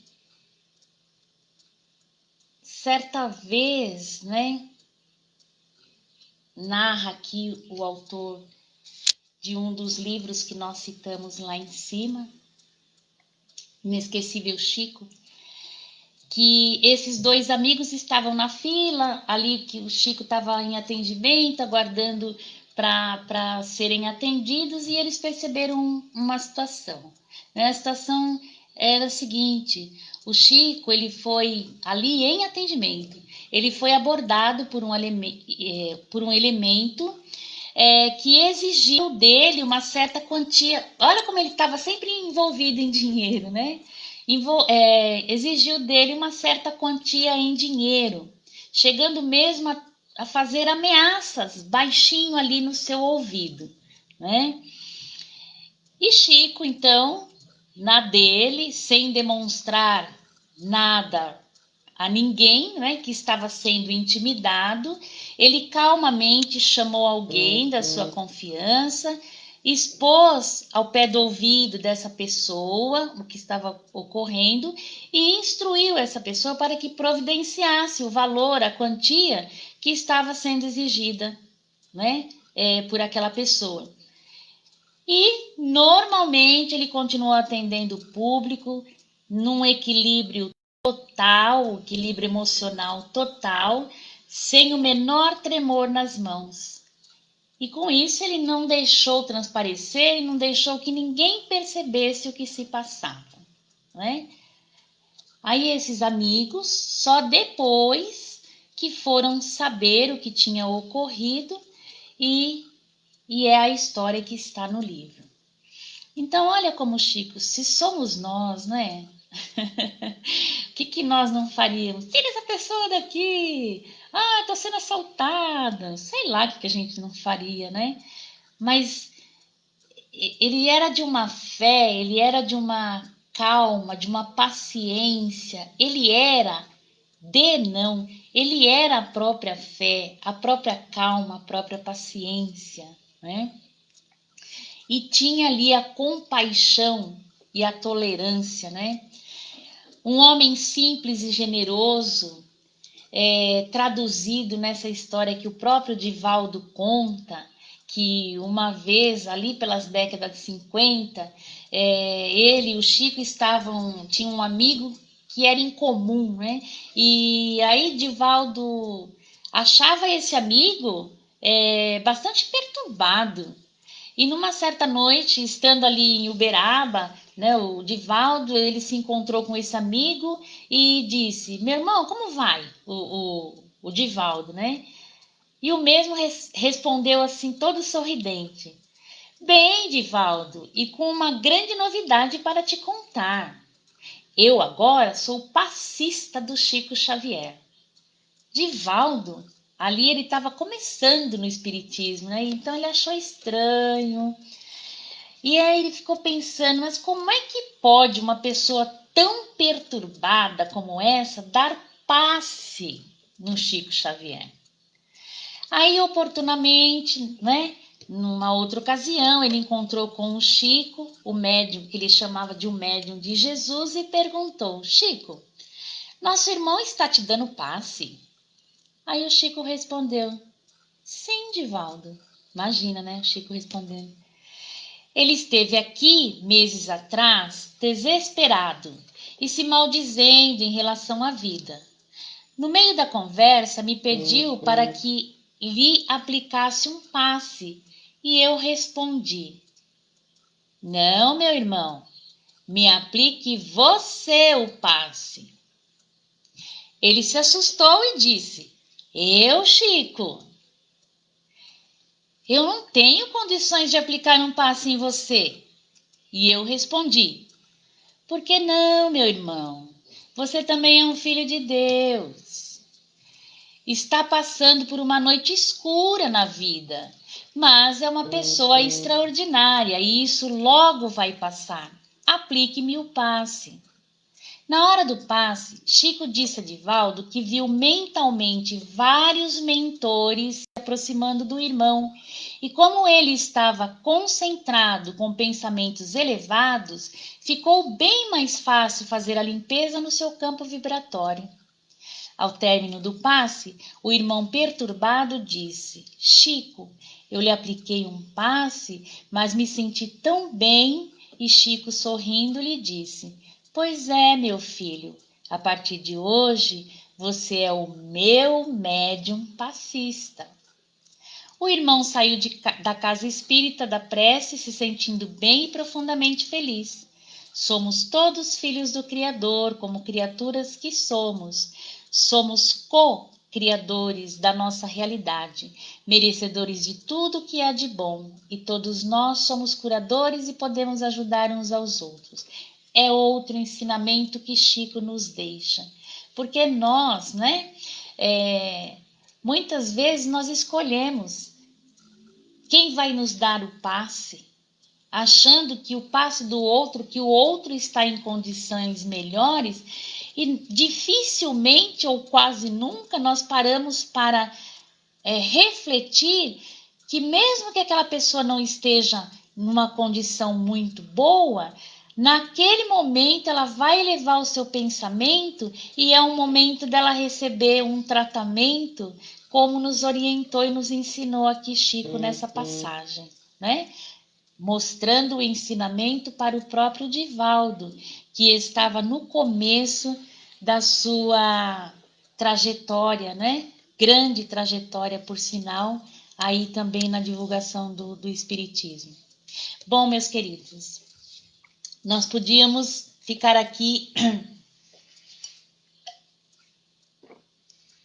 certa vez, né, narra aqui o autor de um dos livros que nós citamos lá em cima, Inesquecível Chico, que esses dois amigos estavam na fila, ali que o Chico estava em atendimento, aguardando para serem atendidos, e eles perceberam uma situação. A situação era a seguinte: o Chico, ele foi ali em atendimento, ele foi abordado por um elemento que exigiu dele uma certa quantia. Olha como ele estava sempre envolvido em dinheiro, né? Exigiu dele uma certa quantia em dinheiro, chegando mesmo a fazer ameaças baixinho ali no seu ouvido, né? E Chico, então, na dele, sem demonstrar nada a ninguém, né, que estava sendo intimidado, ele calmamente chamou alguém da sua confiança expôs ao pé do ouvido dessa pessoa o que estava ocorrendo e instruiu essa pessoa para que providenciasse o valor, a quantia que estava sendo exigida, né, por aquela pessoa. E normalmente ele continuou atendendo o público num equilíbrio total, equilíbrio emocional total, sem o menor tremor nas mãos. E com isso ele não deixou transparecer e não deixou que ninguém percebesse o que se passava, né? Aí esses amigos, só depois que foram saber o que tinha ocorrido e é a história que está no livro. Então, olha como, Chico, se somos nós, né? O que nós não faríamos? Tira essa pessoa daqui! Ah, tô sendo assaltada! Sei lá o que a gente não faria, né? Mas ele era de uma fé, ele era de uma calma, de uma paciência, ele era ele era a própria fé, a própria calma, a própria paciência, né? E tinha ali a compaixão e a tolerância, né? Um homem simples e generoso, traduzido nessa história que o próprio Divaldo conta, que uma vez, ali pelas décadas de 50, ele e o Chico tinham um amigo que era incomum, né? E aí Divaldo achava esse amigo bastante perturbado. E numa certa noite, estando ali em Uberaba, né, o Divaldo, ele se encontrou com esse amigo e disse: meu irmão, como vai? O Divaldo, né? E o mesmo respondeu assim, todo sorridente: bem, Divaldo, e com uma grande novidade para te contar. Eu agora sou o passista do Chico Xavier. Divaldo, ali ele estava começando no espiritismo, né? Então ele achou estranho. E aí ele ficou pensando, mas como é que pode uma pessoa tão perturbada como essa dar passe no Chico Xavier? Aí, oportunamente, né, numa outra ocasião, ele encontrou com o Chico, o médium, que ele chamava de o médium de Jesus, e perguntou: Chico, nosso irmão está te dando passe? Aí o Chico respondeu: sim, Divaldo. Imagina, né, o Chico respondendo. Ele esteve aqui meses atrás, desesperado e se maldizendo em relação à vida. No meio da conversa, me pediu para que lhe aplicasse um passe e eu respondi: não, meu irmão, me aplique você o passe. Ele se assustou e disse: eu, Chico, eu não tenho condições de aplicar um passe em você. E eu respondi: por que não, meu irmão? Você também é um filho de Deus. Está passando por uma noite escura na vida, mas é uma pessoa extraordinária e isso logo vai passar. Aplique-me o passe. Na hora do passe, Chico disse a Divaldo que viu mentalmente vários mentores se aproximando do irmão e como ele estava concentrado com pensamentos elevados, ficou bem mais fácil fazer a limpeza no seu campo vibratório. Ao término do passe, o irmão perturbado disse: Chico, eu lhe apliquei um passe, mas me senti tão bem. E Chico, sorrindo, lhe disse: pois é, meu filho, a partir de hoje você é o meu médium passista. O irmão saiu da casa espírita da prece se sentindo bem e profundamente feliz. Somos todos filhos do Criador, como criaturas que somos. Somos co-criadores da nossa realidade, merecedores de tudo que há de bom, e todos nós somos curadores e podemos ajudar uns aos outros. É outro ensinamento que Chico nos deixa, porque nós, né, muitas vezes nós escolhemos quem vai nos dar o passe, achando que o passe do outro, que o outro está em condições melhores, e dificilmente ou quase nunca nós paramos para refletir que mesmo que aquela pessoa não esteja numa condição muito boa, naquele momento ela vai elevar o seu pensamento e é um momento dela receber um tratamento, como nos orientou e nos ensinou aqui Chico nessa passagem, né? Mostrando o ensinamento para o próprio Divaldo, que estava no começo da sua trajetória, né? Grande trajetória, por sinal, aí também na divulgação do Espiritismo. Bom, meus queridos, nós podíamos ficar aqui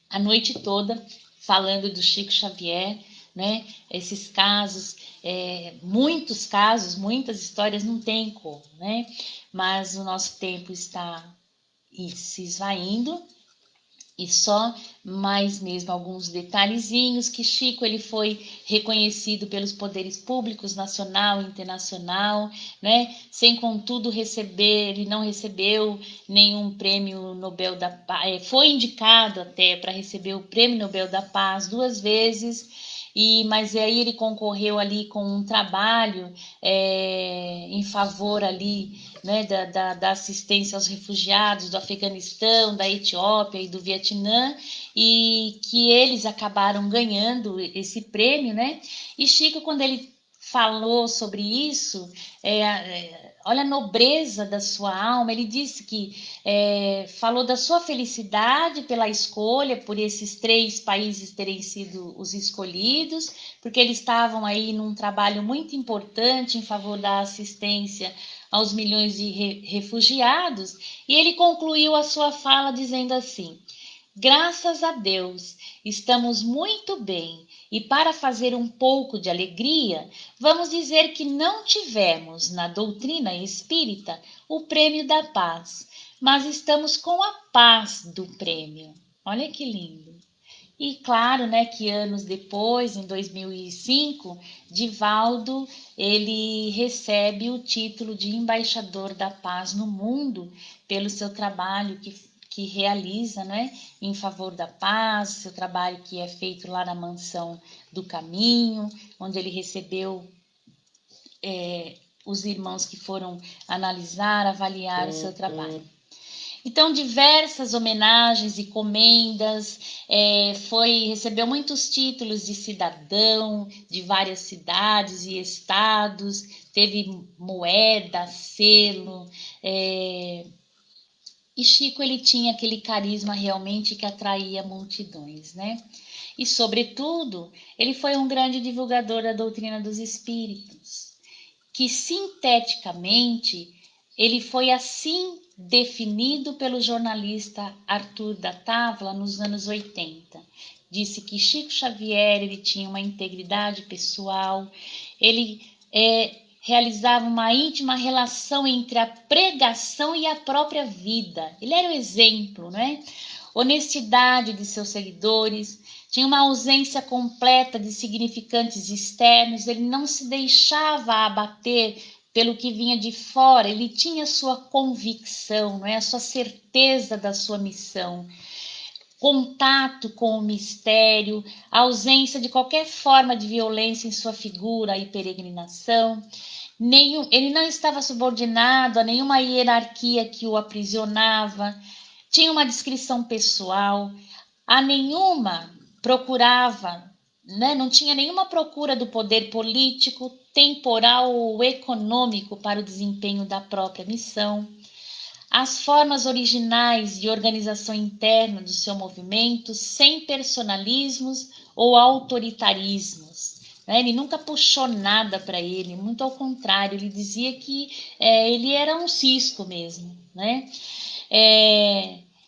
a noite toda falando do Chico Xavier, né? Esses casos, muitos casos, muitas histórias, não tem como, né? Mas o nosso tempo está se esvaindo. E só mais mesmo alguns detalhezinhos, que Chico ele foi reconhecido pelos poderes públicos nacional e internacional, né? Sem contudo ele não recebeu nenhum prêmio Nobel da Paz, foi indicado até para receber o prêmio Nobel da Paz 2 vezes, mas aí ele concorreu ali com um trabalho em favor ali, né, da assistência aos refugiados do Afeganistão, da Etiópia e do Vietnã, e que eles acabaram ganhando esse prêmio, né? E Chico, quando ele falou sobre isso, olha a nobreza da sua alma, ele disse que falou da sua felicidade pela escolha, por esses 3 países terem sido os escolhidos, porque eles estavam aí num trabalho muito importante em favor da assistência aos milhões de refugiados, e ele concluiu a sua fala dizendo assim: graças a Deus, estamos muito bem, e para fazer um pouco de alegria, vamos dizer que não tivemos na doutrina espírita o prêmio da paz, mas estamos com a paz do prêmio. Olha que lindo! E claro, né, que anos depois, em 2005, Divaldo ele recebe o título de embaixador da paz no mundo pelo seu trabalho que realiza, né, em favor da paz, seu trabalho que é feito lá na Mansão do Caminho, onde ele recebeu os irmãos que foram analisar, avaliar o seu trabalho. Então, diversas homenagens e comendas, recebeu muitos títulos de cidadão de várias cidades e estados, teve moeda, selo, e Chico ele tinha aquele carisma realmente que atraía multidões, né? E, sobretudo, ele foi um grande divulgador da doutrina dos espíritos, que sinteticamente ele foi assim definido pelo jornalista Arthur da Távora nos anos 80. Disse que Chico Xavier ele tinha uma integridade pessoal, ele realizava uma íntima relação entre a pregação e a própria vida. Ele era o exemplo, né? Honestidade de seus seguidores, tinha uma ausência completa de significantes externos, ele não se deixava abater pelo que vinha de fora, ele tinha sua convicção, não é? A sua certeza da sua missão, contato com o mistério, ausência de qualquer forma de violência em sua figura e peregrinação. Ele não estava subordinado a nenhuma hierarquia que o aprisionava, tinha uma descrição pessoal, a nenhuma procurava, né? Não tinha nenhuma procura do poder político, temporal ou econômico para o desempenho da própria missão. As formas originais de organização interna do seu movimento, sem personalismos ou autoritarismos. Ele nunca puxou nada para ele, muito ao contrário, ele dizia que ele era um cisco mesmo, né?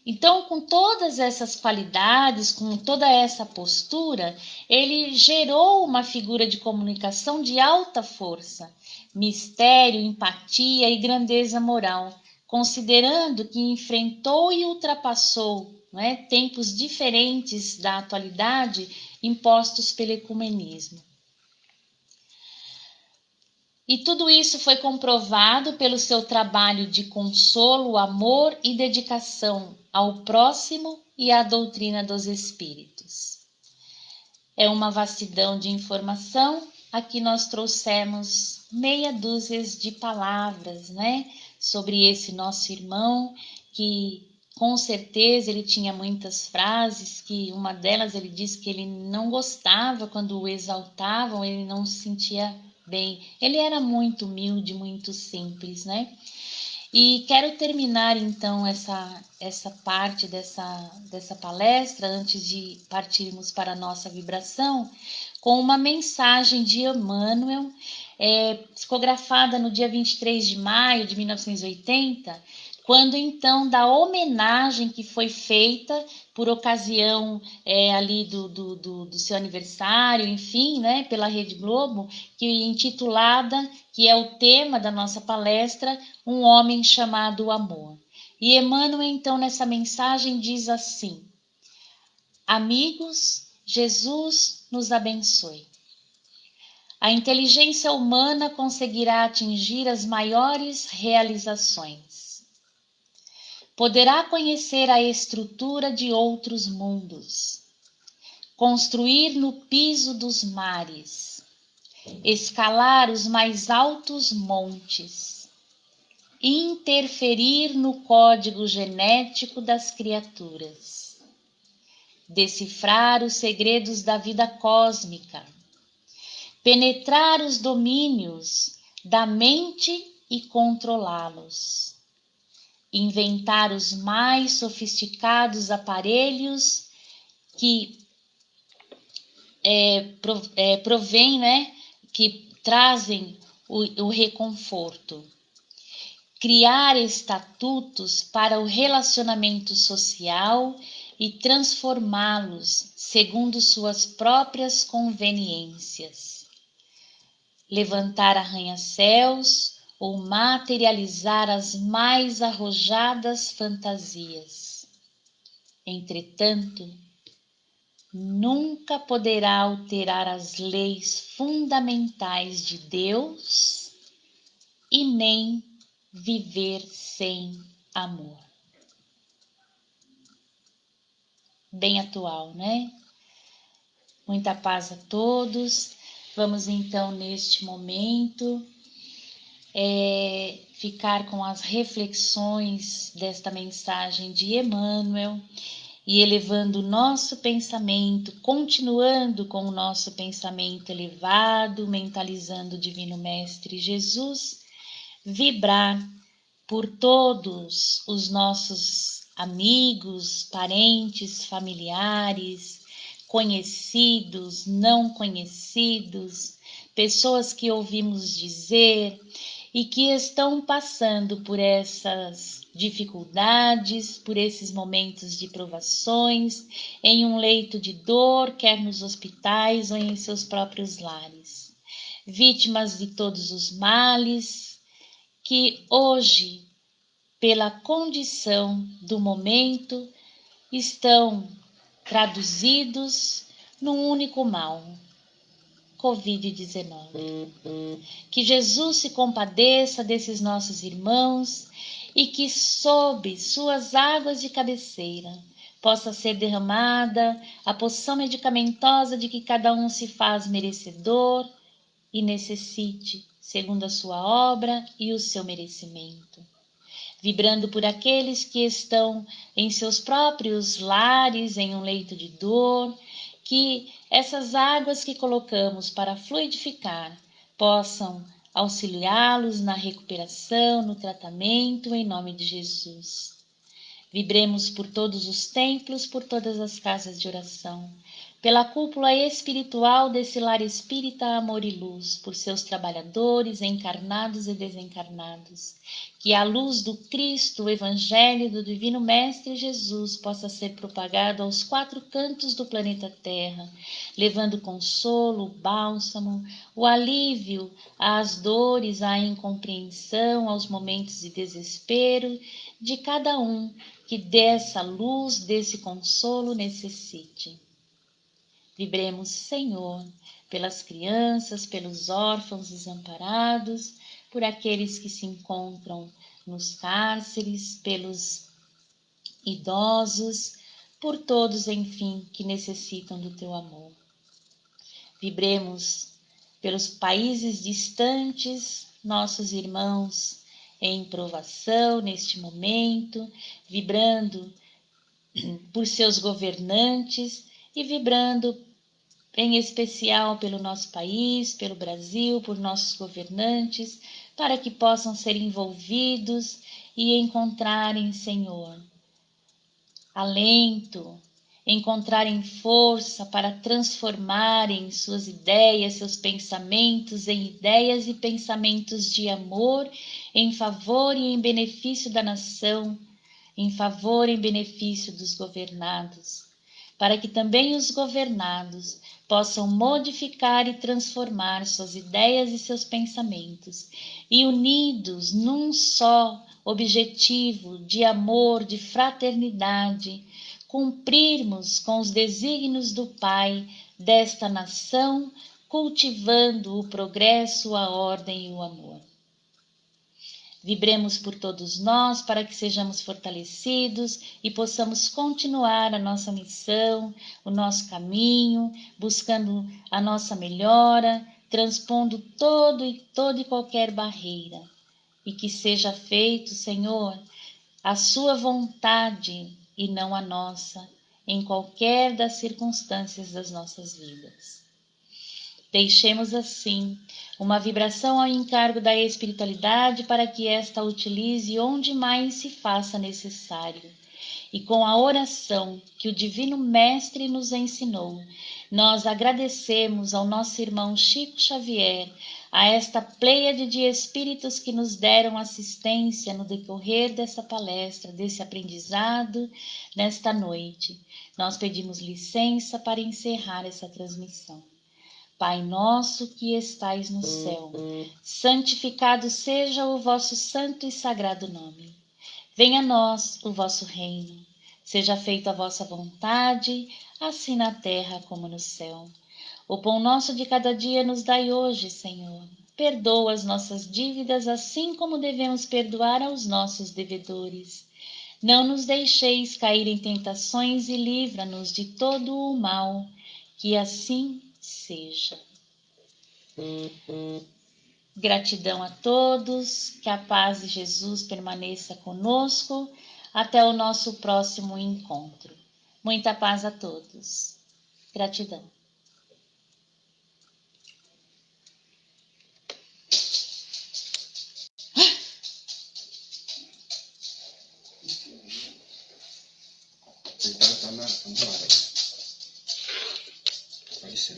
Então, com todas essas qualidades, com toda essa postura, ele gerou uma figura de comunicação de alta força, mistério, empatia e grandeza moral, considerando que enfrentou e ultrapassou, né, tempos diferentes da atualidade impostos pelo ecumenismo. E tudo isso foi comprovado pelo seu trabalho de consolo, amor e dedicação ao próximo e à doutrina dos espíritos. É uma vastidão de informação, aqui nós trouxemos meia dúzia de palavras, né, sobre esse nosso irmão, que com certeza ele tinha muitas frases, que uma delas ele disse que ele não gostava quando o exaltavam, ele não se sentia bem. Ele era muito humilde, muito simples, né? E quero terminar então essa parte dessa palestra, antes de partirmos para a nossa vibração, com uma mensagem de Emmanuel, psicografada no dia 23 de maio de 1980, quando então da homenagem que foi feita por ocasião ali do seu aniversário, enfim, né, pela Rede Globo, que intitulada, que é o tema da nossa palestra, Um Homem Chamado Amor. E Emmanuel, então, nessa mensagem diz assim: amigos, Jesus nos abençoe. A inteligência humana conseguirá atingir as maiores realizações. Poderá conhecer a estrutura de outros mundos, construir no piso dos mares, escalar os mais altos montes, interferir no código genético das criaturas, decifrar os segredos da vida cósmica, penetrar os domínios da mente e controlá-los, inventar os mais sofisticados aparelhos que provém, né, que trazem o reconforto, criar estatutos para o relacionamento social e transformá-los segundo suas próprias conveniências, levantar arranha-céus ou materializar as mais arrojadas fantasias. Entretanto, nunca poderá alterar as leis fundamentais de Deus e nem viver sem amor. Bem atual, né? Muita paz a todos. Vamos então, neste momento, ficar com as reflexões desta mensagem de Emmanuel e elevando o nosso pensamento, continuando com o nosso pensamento elevado, mentalizando o Divino Mestre Jesus, vibrar por todos os nossos amigos, parentes, familiares, conhecidos, não conhecidos, pessoas que ouvimos dizer e que estão passando por essas dificuldades, por esses momentos de provações, em um leito de dor, quer nos hospitais ou em seus próprios lares. Vítimas de todos os males, que hoje, pela condição do momento, estão traduzidos num único mal, Covid-19. Que Jesus se compadeça desses nossos irmãos e que sob suas águas de cabeceira possa ser derramada a poção medicamentosa de que cada um se faz merecedor e necessite, segundo a sua obra e o seu merecimento. Vibrando por aqueles que estão em seus próprios lares, em um leito de dor, que essas águas que colocamos para fluidificar possam auxiliá-los na recuperação, no tratamento, em nome de Jesus. Vibremos por todos os templos, por todas as casas de oração, pela cúpula espiritual desse lar espírita Amor e Luz, por seus trabalhadores encarnados e desencarnados. Que a luz do Cristo, o Evangelho do Divino Mestre Jesus possa ser propagado aos 4 cantos do planeta Terra, levando consolo, o bálsamo, o alívio às dores, à incompreensão, aos momentos de desespero de cada um que dessa luz, desse consolo necessite. Vibremos, Senhor, pelas crianças, pelos órfãos desamparados, por aqueles que se encontram nos cárceres, pelos idosos, por todos, enfim, que necessitam do Teu amor. Vibremos pelos países distantes, nossos irmãos em provação neste momento, vibrando por seus governantes e vibrando em especial pelo nosso país, pelo Brasil, por nossos governantes, para que possam ser envolvidos e encontrarem, Senhor, alento, encontrarem força para transformarem suas ideias, seus pensamentos em ideias e pensamentos de amor, em favor e em benefício da nação, em favor e em benefício dos governados, para que também os governados possam modificar e transformar suas ideias e seus pensamentos, e unidos num só objetivo de amor, de fraternidade, cumprirmos com os desígnios do Pai desta nação, cultivando o progresso, a ordem e o amor. Vibremos por todos nós para que sejamos fortalecidos e possamos continuar a nossa missão, o nosso caminho, buscando a nossa melhora, transpondo toda e qualquer barreira. E que seja feito, Senhor, a sua vontade e não a nossa, em qualquer das circunstâncias das nossas vidas. Deixemos assim uma vibração ao encargo da espiritualidade para que esta utilize onde mais se faça necessário. E com a oração que o Divino Mestre nos ensinou, nós agradecemos ao nosso irmão Chico Xavier, a esta pleiade de espíritos que nos deram assistência no decorrer dessa palestra, desse aprendizado, nesta noite. Nós pedimos licença para encerrar essa transmissão. Pai nosso que estais no céu, santificado seja o vosso santo e sagrado nome. Venha a nós o vosso reino. Seja feita a vossa vontade, assim na terra como no céu. O pão nosso de cada dia nos dai hoje, Senhor. Perdoa as nossas dívidas, assim como devemos perdoar aos nossos devedores. Não nos deixeis cair em tentações e livra-nos de todo o mal, que assim seja. Gratidão a todos, que a paz de Jesus permaneça conosco até o nosso próximo encontro. Muita paz a todos. Gratidão.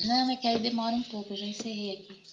Não, é que aí demora um pouco, eu já encerrei aqui.